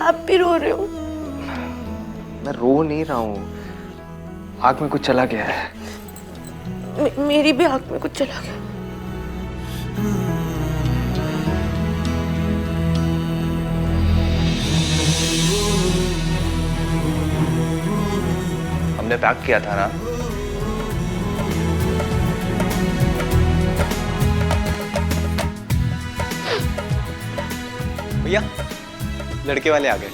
आप भी रो रहे हो? मैं रो नहीं रहा हूँ, आँख में कुछ चला गया है। मेरी भी आँख में कुछ चला गया। हमने पैक किया था ना। भैया, लड़के वाले आ गए।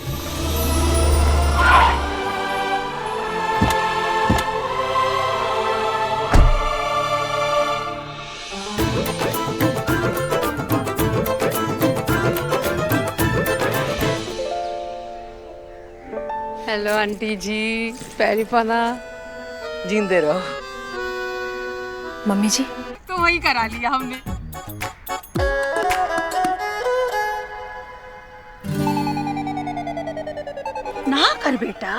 हेलो आंटी जी, पैरी पाना, जिंदे रहो। मम्मी जी, तो वही करा लिया हमने। ना कर बेटा,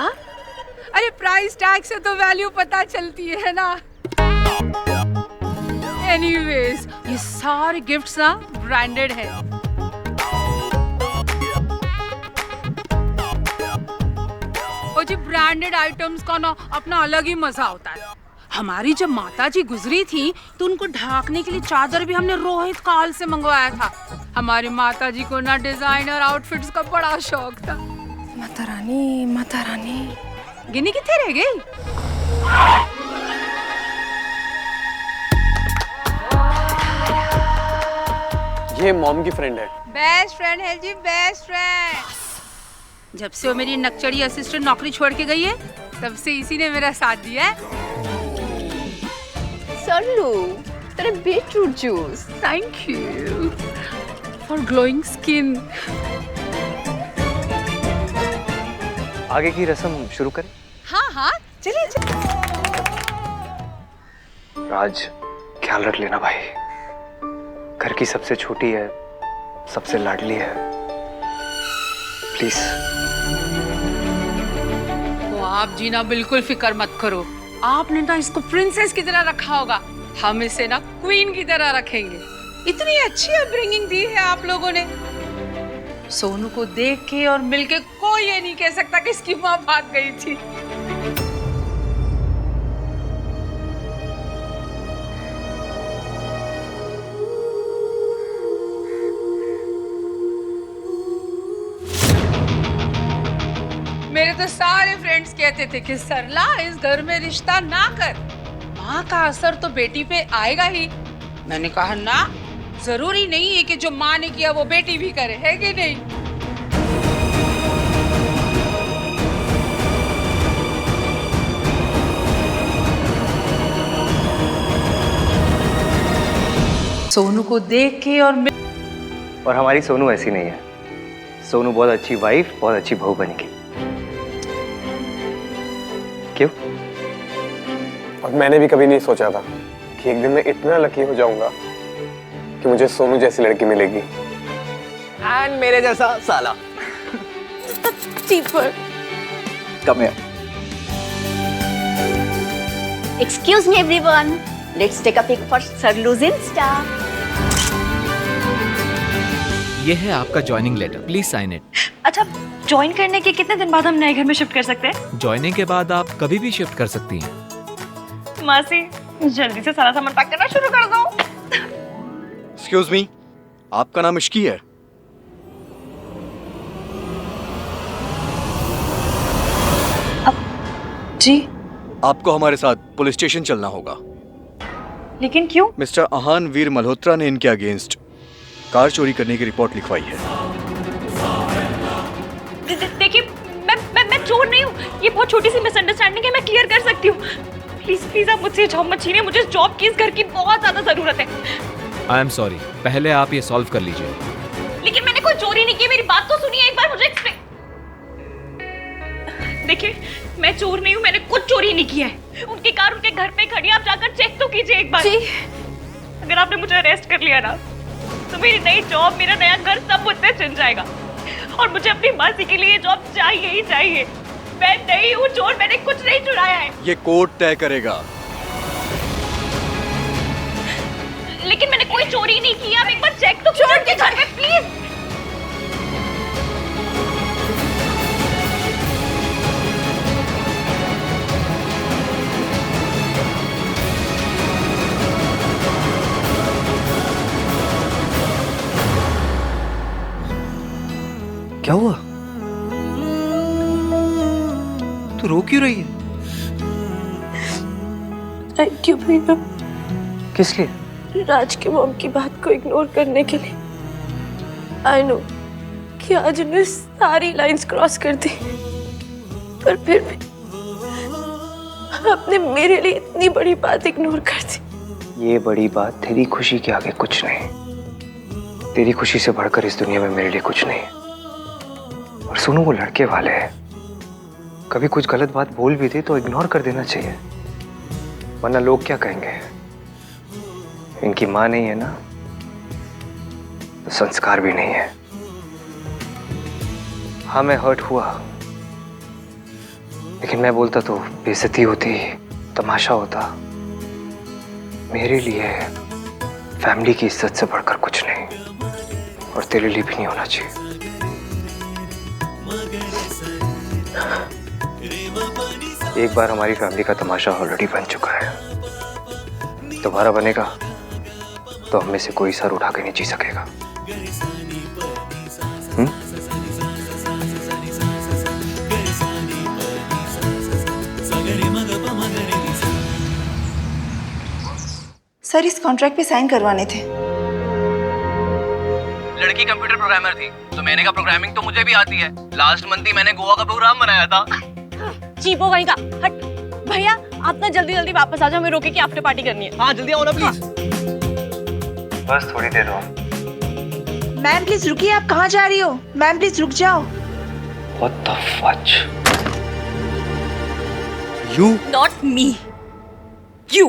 अरे प्राइस टैग से तो वैल्यू पता चलती है ना। एनीवेज ये सारे गिफ्ट्स ना ब्रांडेड है। और जी ब्रांडेड आइटम्स का ना अपना अलग ही मजा होता है। हमारी जब माता जी गुजरी थी तो उनको ढाकने के लिए चादर भी हमने रोहित काल से मंगवाया था। हमारी माता जी को ना डिजाइनर आउटफिट्स का बड़ा शौक था। माता रानी गिनी कितने रह गई? ये मॉम की फ्रेंड है। बेस्ट फ्रेंड है जी, बेस्ट फ्रेंड। जब से वो मेरी नकचड़ी असिस्टेंट नौकरी छोड़ के गई है तब से इसी ने मेरा साथ दिया है। सरलू तेरे beetroot juice. Thank you for glowing skin. आगे की रस्म शुरू करें? हाँ चलिए। राज, ख्याल रख लेना भाई। घर की सबसे छोटी है, सबसे लाडली है, प्लीज। तो आप जी ना बिल्कुल फिक्र मत करो। आपने ना इसको प्रिंसेस की तरह रखा होगा, हम इसे ना क्वीन की तरह रखेंगे। इतनी अच्छी अपब्रिंगिंग दी है आप लोगों ने। सोनू को देख के और मिलके कोई ये नहीं कह सकता कि इसकी माँ भाग गई थी। मेरे तो सारे फ्रेंड्स कहते थे कि सरला इस घर में रिश्ता ना कर, माँ का असर तो बेटी पे आएगा ही। मैंने कहा ना, जरूरी नहीं है कि जो माँ ने किया वो बेटी भी करे, है कि नहीं? सोनू को देख के और हमारी सोनू ऐसी नहीं है। सोनू बहुत अच्छी वाइफ, बहुत अच्छी बहू बनेगी। क्यों? और मैंने भी कभी नहीं सोचा था कि एक दिन मैं इतना लकी हो जाऊंगा कि मुझे सोनू जैसी लड़की मिलेगी। एंड मेरे जैसा साला। चीपर। कम है। Excuse me everyone. Let's take a pic for Sarlu's Insta. ये है आपका joining letter, please sign it. अच्छा, ज्वाइन करने के कितने दिन बाद हम नए घर में शिफ्ट कर सकते हैं? ज्वाइनिंग के बाद आप कभी भी शिफ्ट कर सकती हैं। मासी, जल्दी से सारा सामान पैक करना शुरू कर दो। एक्सक्यूज मी, आपका नाम इश्की है? जी। आपको हमारे साथ पुलिस स्टेशन चलना होगा। लेकिन क्यों? मिस्टर आहान वीर मल्होत्रा ने इनके अगेंस्ट कार चोरी करने की रिपोर्ट लिखवाई है। देखिए, मैं चोर नहीं हूँ। ये बहुत छोटी सी मिसअंडरस्टैंडिंग है, मैं क्लियर कर सकती हूँ। प्लीज आप मुझसे जॉब मत छीनिए। मुझे इस जॉब की, इस घर की बहुत ज्यादा जरूरत है। आई एम सॉरी, पहले आप ये सॉल्व कर लीजिए। लेकिन मैंने कोई चोरी नहीं की, मेरी बात तो सुनिए एक बार। मुझे देखिए, मैं चोर नहीं हूँ, मैंने कुछ चोरी नहीं किया है। उनकी कार उनके घर पे खड़ी है, आप जाकर चेक तो कीजिए एक बार। जी। अगर आपने मुझे अरेस्ट कर लिया ना तो मेरी नई जॉब, मेरा नया घर सब मुझसे छिन जाएगा। और मुझे अपनी मासी के लिए जॉब चाहिए ही चाहिए। मैं नहीं हूँ चोर, मैंने कुछ नहीं चुराया है। ये कोर्ट तय करेगा। लेकिन मैंने कोई चोरी नहीं की। आप एक बार चेक तो कीजिए उनके घर में प्लीज। क्या हुआ? तू रो क्यों रही है? थैंक यू भैया। किस लिए? राज के मॉम की बात को इग्नोर करने के लिए। आई नो कि आज उन्हें सारी लाइंस क्रॉस कर दी, पर फिर भी आपने मेरे लिए इतनी बड़ी बात इग्नोर कर दी। ये बड़ी बात तेरी खुशी के आगे कुछ नहीं। तेरी खुशी से बढ़कर इस दुनिया में मेरे लिए कुछ नहीं। और सुनो, वो लड़के वाले हैं, कभी कुछ गलत बात बोल भी दे तो इग्नोर कर देना चाहिए, वरना लोग क्या कहेंगे। इनकी माँ नहीं है ना, तो संस्कार भी नहीं है। हाँ, मैं हर्ट हुआ, लेकिन मैं बोलता तो बेइज्जती होती, तमाशा होता। मेरे लिए फैमिली की इज्जत से बढ़कर कुछ नहीं, और तेरे लिए भी नहीं होना चाहिए। एक बार हमारी फैमिली का तमाशा ऑलरेडी बन चुका है, दोबारा बनेगा तो हम में से कोई सर उठा के नहीं जी सकेगा। सर इस कॉन्ट्रैक्ट पे साइन करवाने थे। लड़की कंप्यूटर प्रोग्रामर थी तो मैंने कहा प्रोग्रामिंग तो मुझे भी आती है। लास्ट मंथ ही मैंने गोवा का प्रोग्राम बनाया था। चीपो वहीं का हट। भैया आप ना जल्दी जल्दी वापस आ जाओ, हमें रोके की आफ्टर पार्टी करनी है। हाँ जल्दी आओ ना प्लीज। बस थोड़ी देर और। मैम प्लीज रुकिए, आप कहाँ जा रही हो? मैम प्लीज रुक जाओ। What the fudge? You? Not me. You.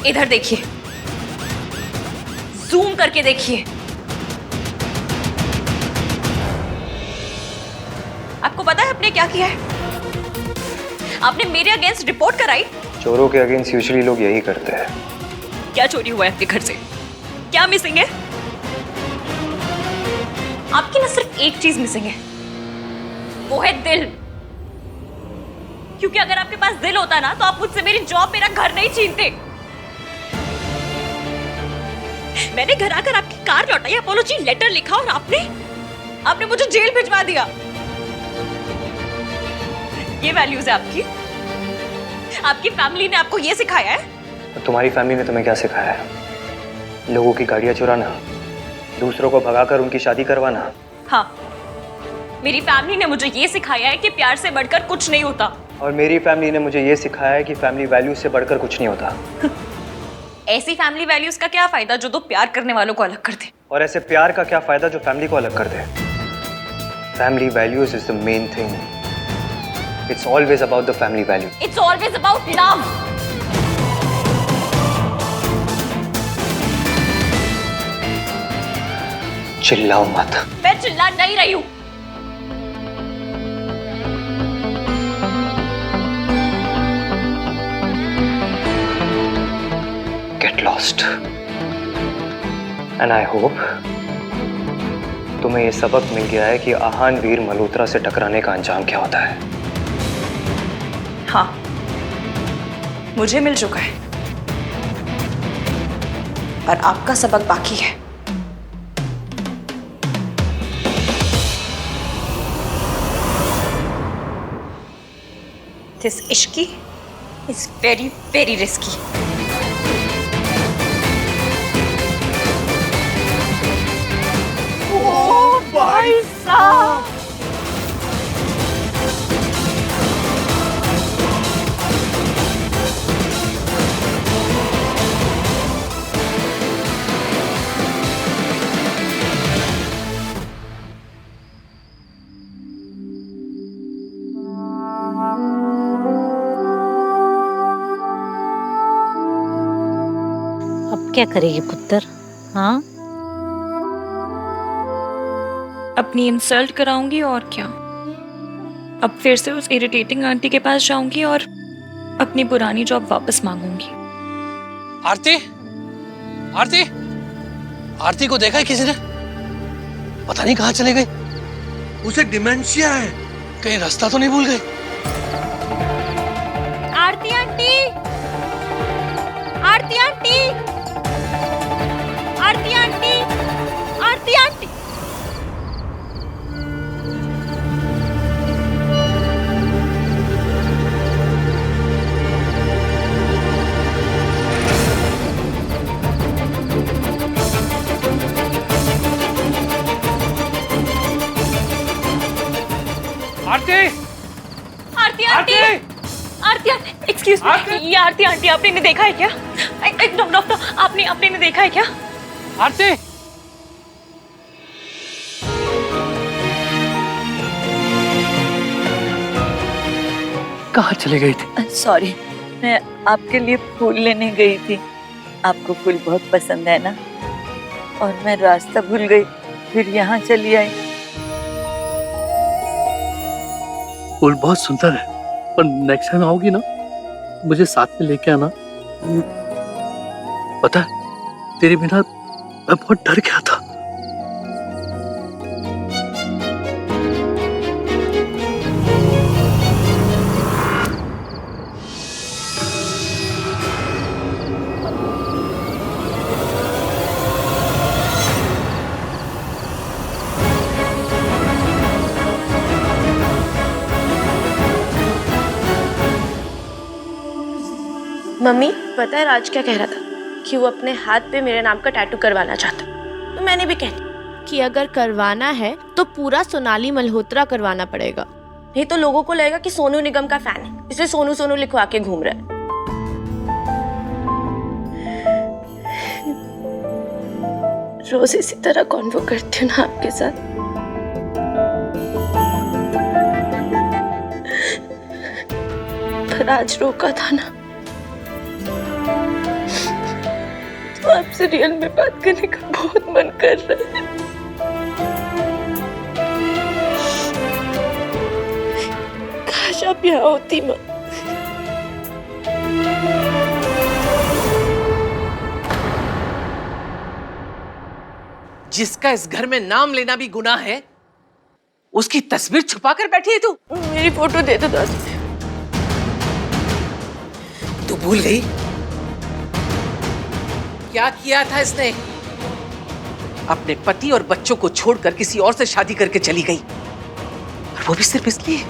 इधर देखिए, जूम करके देखिए। आपको पता है आपने क्या किया है? आपने मेरे अगेंस्ट रिपोर्ट कराई। चोरों के अगेंस्ट यूजुअली लोग यही करते हैं। क्या चोरी हुआ है आपके घर से? क्या मिसिंग है? आपकी ना सिर्फ एक चीज मिसिंग है, वो है दिल। क्योंकि अगर आपके पास दिल होता ना तो आप मुझसे मेरी जॉब, मेरा घर नहीं छीनते। मैंने घर आकर आपकी कार लौटाई, अपॉलॉजी लेटर लिखा, और आपने मुझे जेल भिजवा दिया। ये वैल्यूज है आपकी? आपकी फैमिली ने आपको ये सिखाया है? तुम्हारी फैमिली ने तुम्हें क्या सिखाया है? लोगों की गाड़ियां चुराना, दूसरों को भगाकर उनकी शादी करवाना। हाँ, मेरी फैमिली ने मुझे ये सिखाया है कि प्यार से बढ़कर कुछ नहीं होता। और मेरी फैमिली ने मुझे ये सिखाया है कि फैमिली वैल्यूज से बढ़कर कुछ नहीं होता। ऐसी फैमिली वैल्यूज का क्या फायदा जो दो प्यार करने वालों को अलग कर दे? और ऐसे प्यार का क्या फायदा जो फैमिली को अलग कर दे? Family values is the main thing. It's always about the family value. It's always about love. चिल्लाओ मत। मैं चिल्ला नहीं रही हूं। Get lost. And I hope तुम्हें ये सबक मिल गया है कि आहान वीर मल्होत्रा से टकराने का अंजाम क्या होता है। हाँ, मुझे मिल चुका है, पर आपका सबक बाकी है। This ishki is very, very risky. ओ भाई साहब, अब क्या करेगी पुत्र? हाँ, अपनी इंसल्ट कराऊंगी और क्या। अब फिर से उस इरिटेटिंग आंटी के पास जाऊंगी और अपनी पुरानी जॉब वापस मांगूंगी। आरती, आरती, आरती को देखा है किसी ने? पता नहीं कहाँ चले गई। उसे डिमेंशिया है, कहीं रास्ता तो नहीं भूल गई। आरती आंटी, आरती आंटी, आरती आंटी, आरती आंटी। आरती, आरती आंटी, आरती आंटी, एक्सक्यूज मी, ये आरती आंटी आपने इन्हें देखा है क्या? डॉक्टर, आपने इन्हें देखा है क्या? आरती, कहाँ चले गई थी? सॉरी, मैं आपके लिए फूल लेने गई थी। आपको फूल बहुत पसंद है ना, और मैं रास्ता भूल गई, फिर यहाँ चली आई। फूल बहुत सुंदर है, पर नेक्स्ट टाइम आओगी ना मुझे साथ में लेके आना। पता है तेरे बिना मैं बहुत डर गया था। मम्मी पता है राज क्या कह रहा था कि वो अपने हाथ पे मेरे नाम का टैटू करवाना चाहता, तो मैंने भी कह दिया कि अगर करवाना है तो पूरा सोनाली मल्होत्रा करवाना पड़ेगा, नहीं तो लोगों को लगेगा कि सोनू निगम का फैन है, इसलिए सोनू सोनू लिखवा के घूम रहा है। रोज इसी तरह कॉन्वो करती हूँ ना आपके साथ, पर आज रोका था ना, तो आपसे रियल में बात करने का बहुत मन कर रहा है। काश आप यहाँ होती माँ। जिसका इस घर में नाम लेना भी गुनाह है, उसकी तस्वीर छुपा कर बैठी है तू। मेरी फोटो दे दो दादी। तू भूल गई क्या किया था इसने? अपने पति और बच्चों को छोड़कर किसी और से शादी करके चली गई, और वो भी सिर्फ इसलिए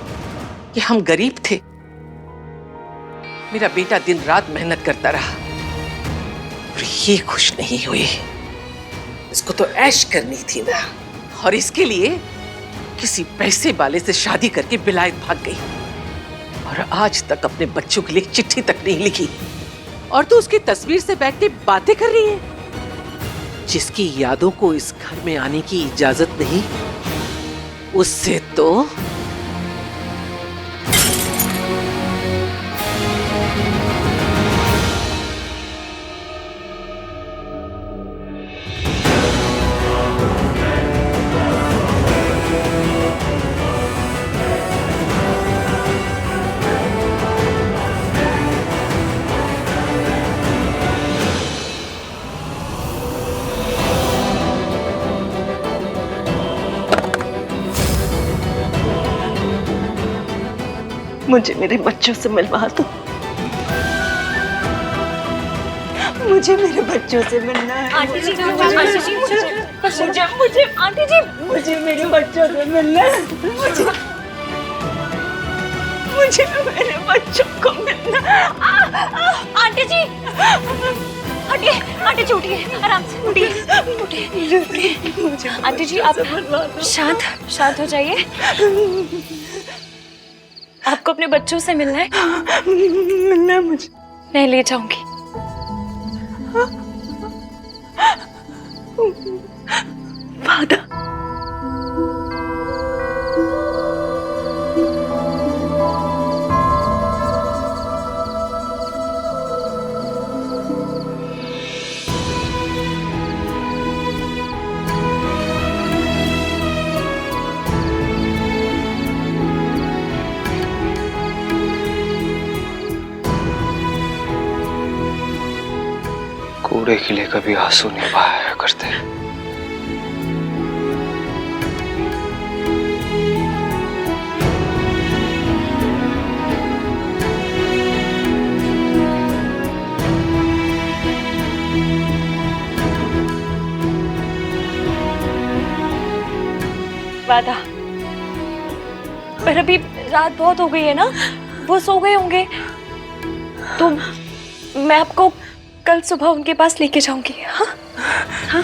कि हम गरीब थे। मेरा बेटा दिन रात मेहनत करता रहा और ये खुश नहीं हुई। इसको तो ऐश करनी थी ना, और इसके लिए किसी पैसे वाले से शादी करके विलायत भाग गई, और आज तक अपने बच्चों के लिए चिट्ठी तक नहीं लिखी। और तू उसकी तस्वीर से बैठ के बातें कर रही है। जिसकी यादों को इस घर में आने की इजाजत नहीं, उससे तो मुझे मेरे बच्चों से मिलवा दो, मुझे मेरे बच्चों से मिलना है। आंटी जी, मुझे आंटी जी, मुझे मेरे बच्चों से मिलना है। मुझे मेरे बच्चों को मिलना है। आंटी जी, आंटी जी उठिए, आराम से उठिए। आंटी जी आप शांत हो जाइए। आपको अपने बच्चों से मिलना है? मिलना है मुझे। मैं ले जाऊंगी। वादा। कूड़े के लिए कभी आंसू नहीं बहाया करते। वादा, पर अभी रात बहुत हो गई है ना, वो सो गए होंगे, तो मैं आपको कल सुबह उनके पास लेके जाऊंगी। हाँ हाँ,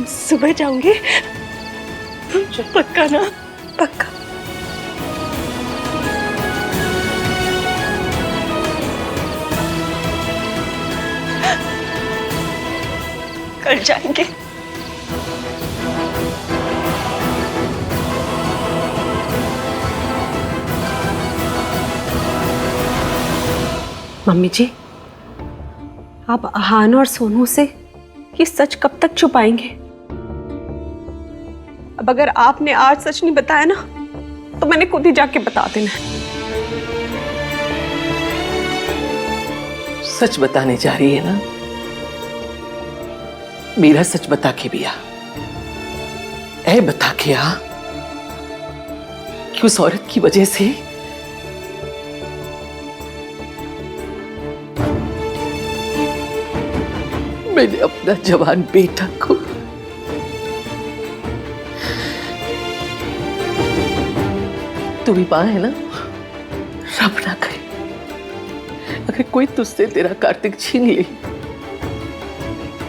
सुबह जाऊंगी, पक्का ना? पक्का। कल जाएंगे। मम्मी जी, आप अहान और सोनू से ये सच कब तक छुपाएंगे? अब अगर आपने आज सच नहीं बताया ना तो मैंने खुद ही जाके बता देना। सच बताने जा रही है ना? मेरा सच बता के भी आ, ऐ बता के आ कि उस औरत की वजह से मैंने अपना जवान बेटा को तू भी मां है ना, रब ना करे अगर कोई तुझसे तेरा कार्तिक छीन ले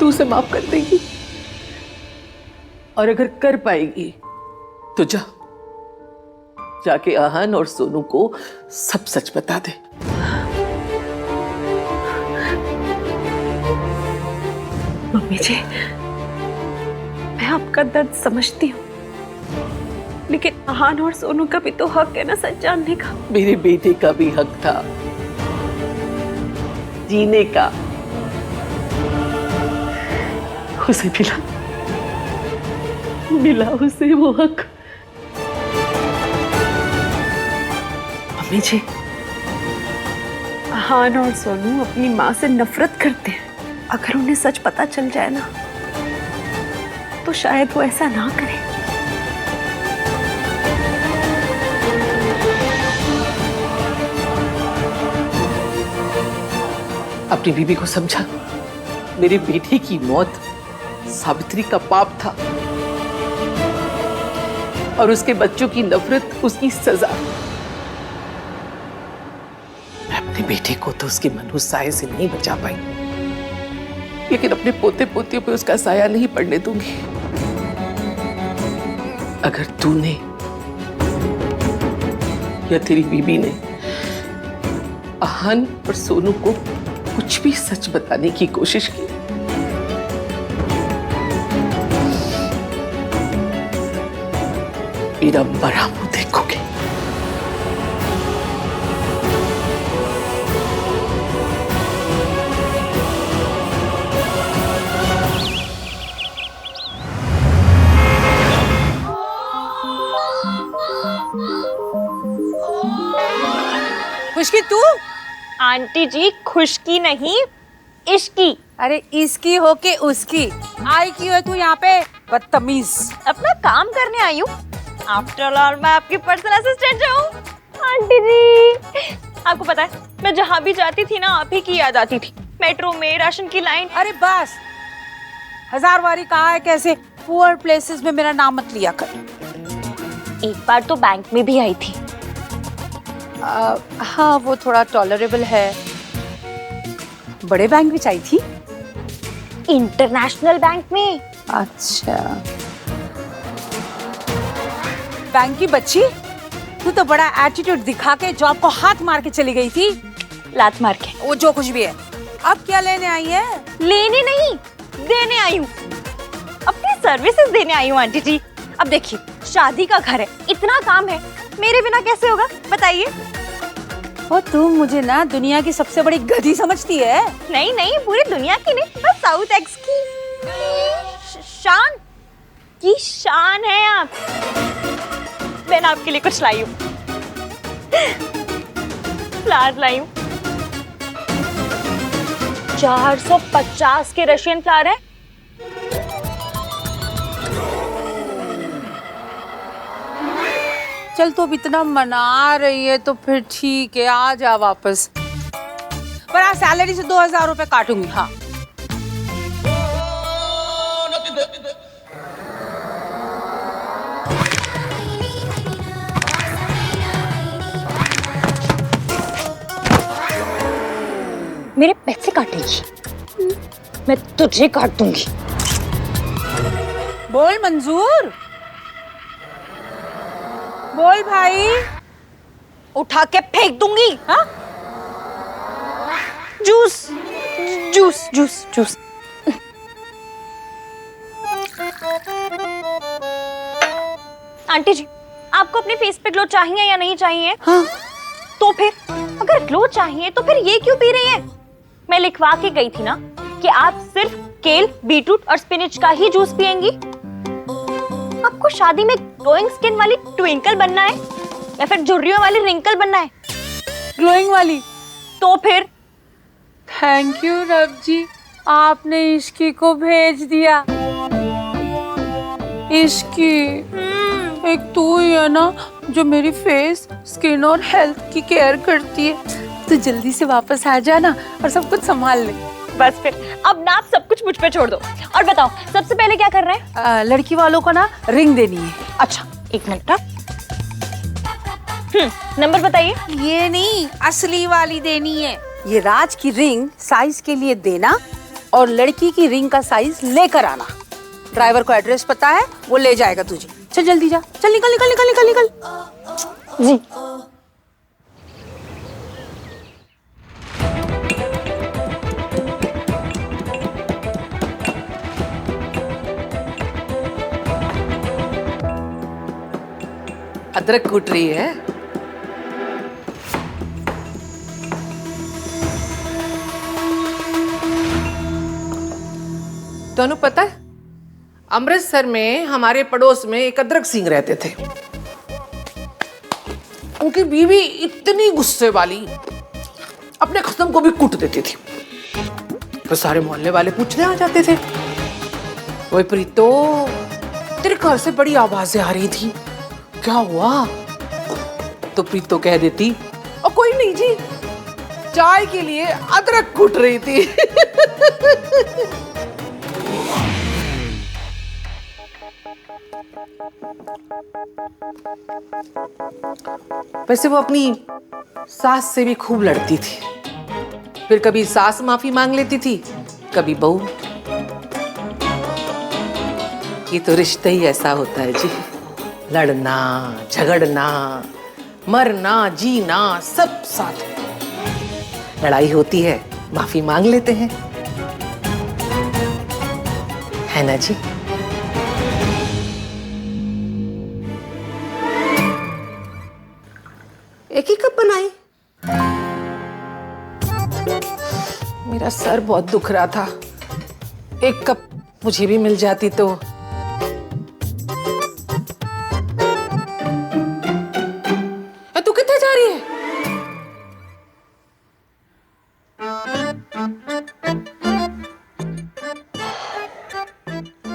तू उसे माफ कर देगी, और अगर कर पाएगी तो जाके आहान और सोनू को सब सच बता दे। मम्मी जी, मैं आपका दर्द समझती हूँ, लेकिन आहान और सोनू का भी तो हक है ना सच जानने का। मेरे बेटे का भी हक था जीने का, उसे मिला उसे वो हक। मम्मी जी, आहान और सोनू अपनी माँ से नफरत करते हैं। अगर उन्हें सच पता चल जाए ना तो शायद वो ऐसा ना करे। अपनी बीबी को समझा, मेरे बेटे की मौत सावित्री का पाप था और उसके बच्चों की नफरत उसकी सजा। मैं अपने बेटे को तो उसके मनहूस साये से नहीं बचा पाई, लेकिन अपने पोते पोतियों पे उसका साया नहीं पड़ने दूंगी। अगर तूने या तेरी बीबी ने आहान और सोनू को कुछ भी सच बताने की कोशिश की, मेरा बड़ा मुंह देखोगे। खुशकी तू? आंटी जी खुशकी नहीं, इश्की। अरे इसकी हो के उसकी आई क्यों है तू यहाँ पे बदतमीज? अपना काम करने आई हूँ। आफ्टर ऑल मैं आपकी पर्सनल असिस्टेंट हूँ। आंटी जी, आपको पता है मैं जहाँ भी जाती थी ना आप ही की याद आती थी। मेट्रो में, राशन की लाइन। अरे बस, 1000 बारी कहा है कैसे पुअर प्लेसेस में मेरा नाम मत लिया कर। एक बार तो बैंक में भी आई थी। हाँ वो थोड़ा टॉलरेबल है। बड़े बैंक में आई थी? इंटरनेशनल बैंक में। अच्छा, बैंक की बच्ची, तू तो बड़ा एटीट्यूड दिखा के जॉब को हाथ मार के चली गई थी। लात मार के। वो जो कुछ भी है। अब क्या लेने आई है? लेने नहीं, देने आई हूँ। अपनी सर्विसेज देने आई हूँ आंटी जी। अब देखिए, शादी का घर है, इतना काम है, मेरे बिना कैसे होगा बताइए? और तुम मुझे ना दुनिया की सबसे बड़ी गधी समझती है? नहीं नहीं, पूरी दुनिया की नहीं, बस साउथ एक्स की शान है आप। मैं आपके लिए कुछ लाई हूँ, फ्लावर लाई हूँ। 450 के रशियन फ्लावर है। चल तो अब इतना मना रही है तो फिर ठीक है, आ जा वापस। पर आज सैलरी से 2000 रुपए काटूंगी। हाँ मेरे पैसे काटेगी? मैं तुझे काट दूंगी। बोल मंजूर, बोल भाई। उठा के फेंक दूंगी। हाँ? Juice juice juice juice. Aunty ji, आपको अपने फेस पे ग्लो चाहिए या नहीं चाहिए? हाँ। तो फिर अगर ग्लो चाहिए तो फिर ये क्यों पी रही है? मैं लिखवा के गई थी ना कि आप सिर्फ केल, बीटरूट और स्पिनच का ही जूस पिएंगी। आप आपको शादी में ग्लोइंग स्किन वाली ट्विंकल बनना है या फिर झुर्रियों वाली रिंकल बनना है? ग्लोइंग वाली। तो फिर थैंक यू रब जी, आपने इश्की को भेज दिया। इश्की, एक तू ही है ना जो मेरी फेस, स्किन और हेल्थ की केयर करती है। तो जल्दी से वापस आ जाना और सब कुछ संभाल ले। बस फिर अब ना आप सब कुछ मुझ पे छोड़ दो और बताओ सबसे पहले क्या कर रहे हैं? लड़की वालों को ना रिंग देनी है। अच्छा एक मिनट। नंबर बताइए। ये नहीं, असली वाली देनी है। ये राज की रिंग साइज के लिए देना और लड़की की रिंग का साइज लेकर आना। ड्राइवर को एड्रेस पता है, वो ले जाएगा तुझे। चल जल्दी जा, चल निकल निकल निकल निकल निकल। जी अदरक कूट रही है। दोनों पता है, अमृतसर में हमारे पड़ोस में एक अदरक सिंह रहते थे। उनकी बीवी इतनी गुस्से वाली, अपने खसम को भी कूट देती थी। तो सारे मोहल्ले वाले पूछने आ जाते थे, ओए प्रीतो, तेरे घर से बड़ी आवाजें आ रही थी, क्या हुआ? तो प्रीतो कह देती, और कोई नहीं जी, चाय के लिए अदरक कूट रही थी। वैसे वो अपनी सास से भी खूब लड़ती थी। फिर कभी सास माफी मांग लेती थी, कभी बहू। ये तो रिश्ता ही ऐसा होता है जी, लड़ना, झगड़ना, मरना, जीना, सब साथ में। लड़ाई होती है, माफी मांग लेते हैं, है ना जी? एक ही कप बनाई? मेरा सर बहुत दुख रहा था, एक कप मुझे भी मिल जाती तो। तू कितने जा रही है?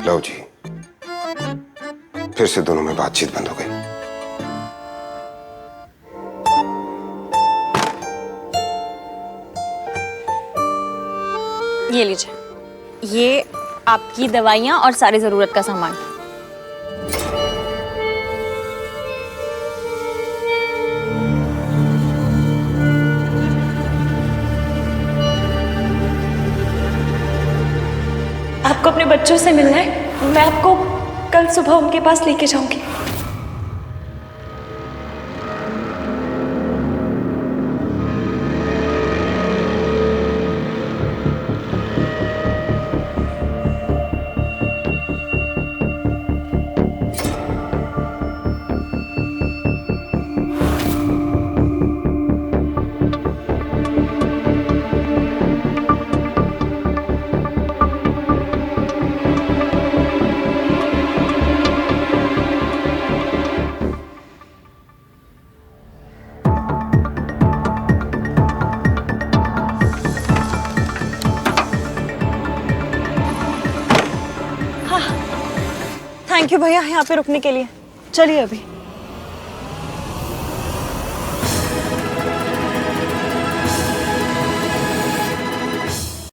लो जी, फिर से दोनों में बातचीत बंद हो गई। ये लीजिए, ये आपकी दवाइयाँ और सारी जरूरत का सामान। आपको अपने बच्चों से मिलना है, मैं आपको कल सुबह उनके पास लेके जाऊंगी। थैंक यू भैया यहाँ पे रुकने के लिए। चलिए अभी।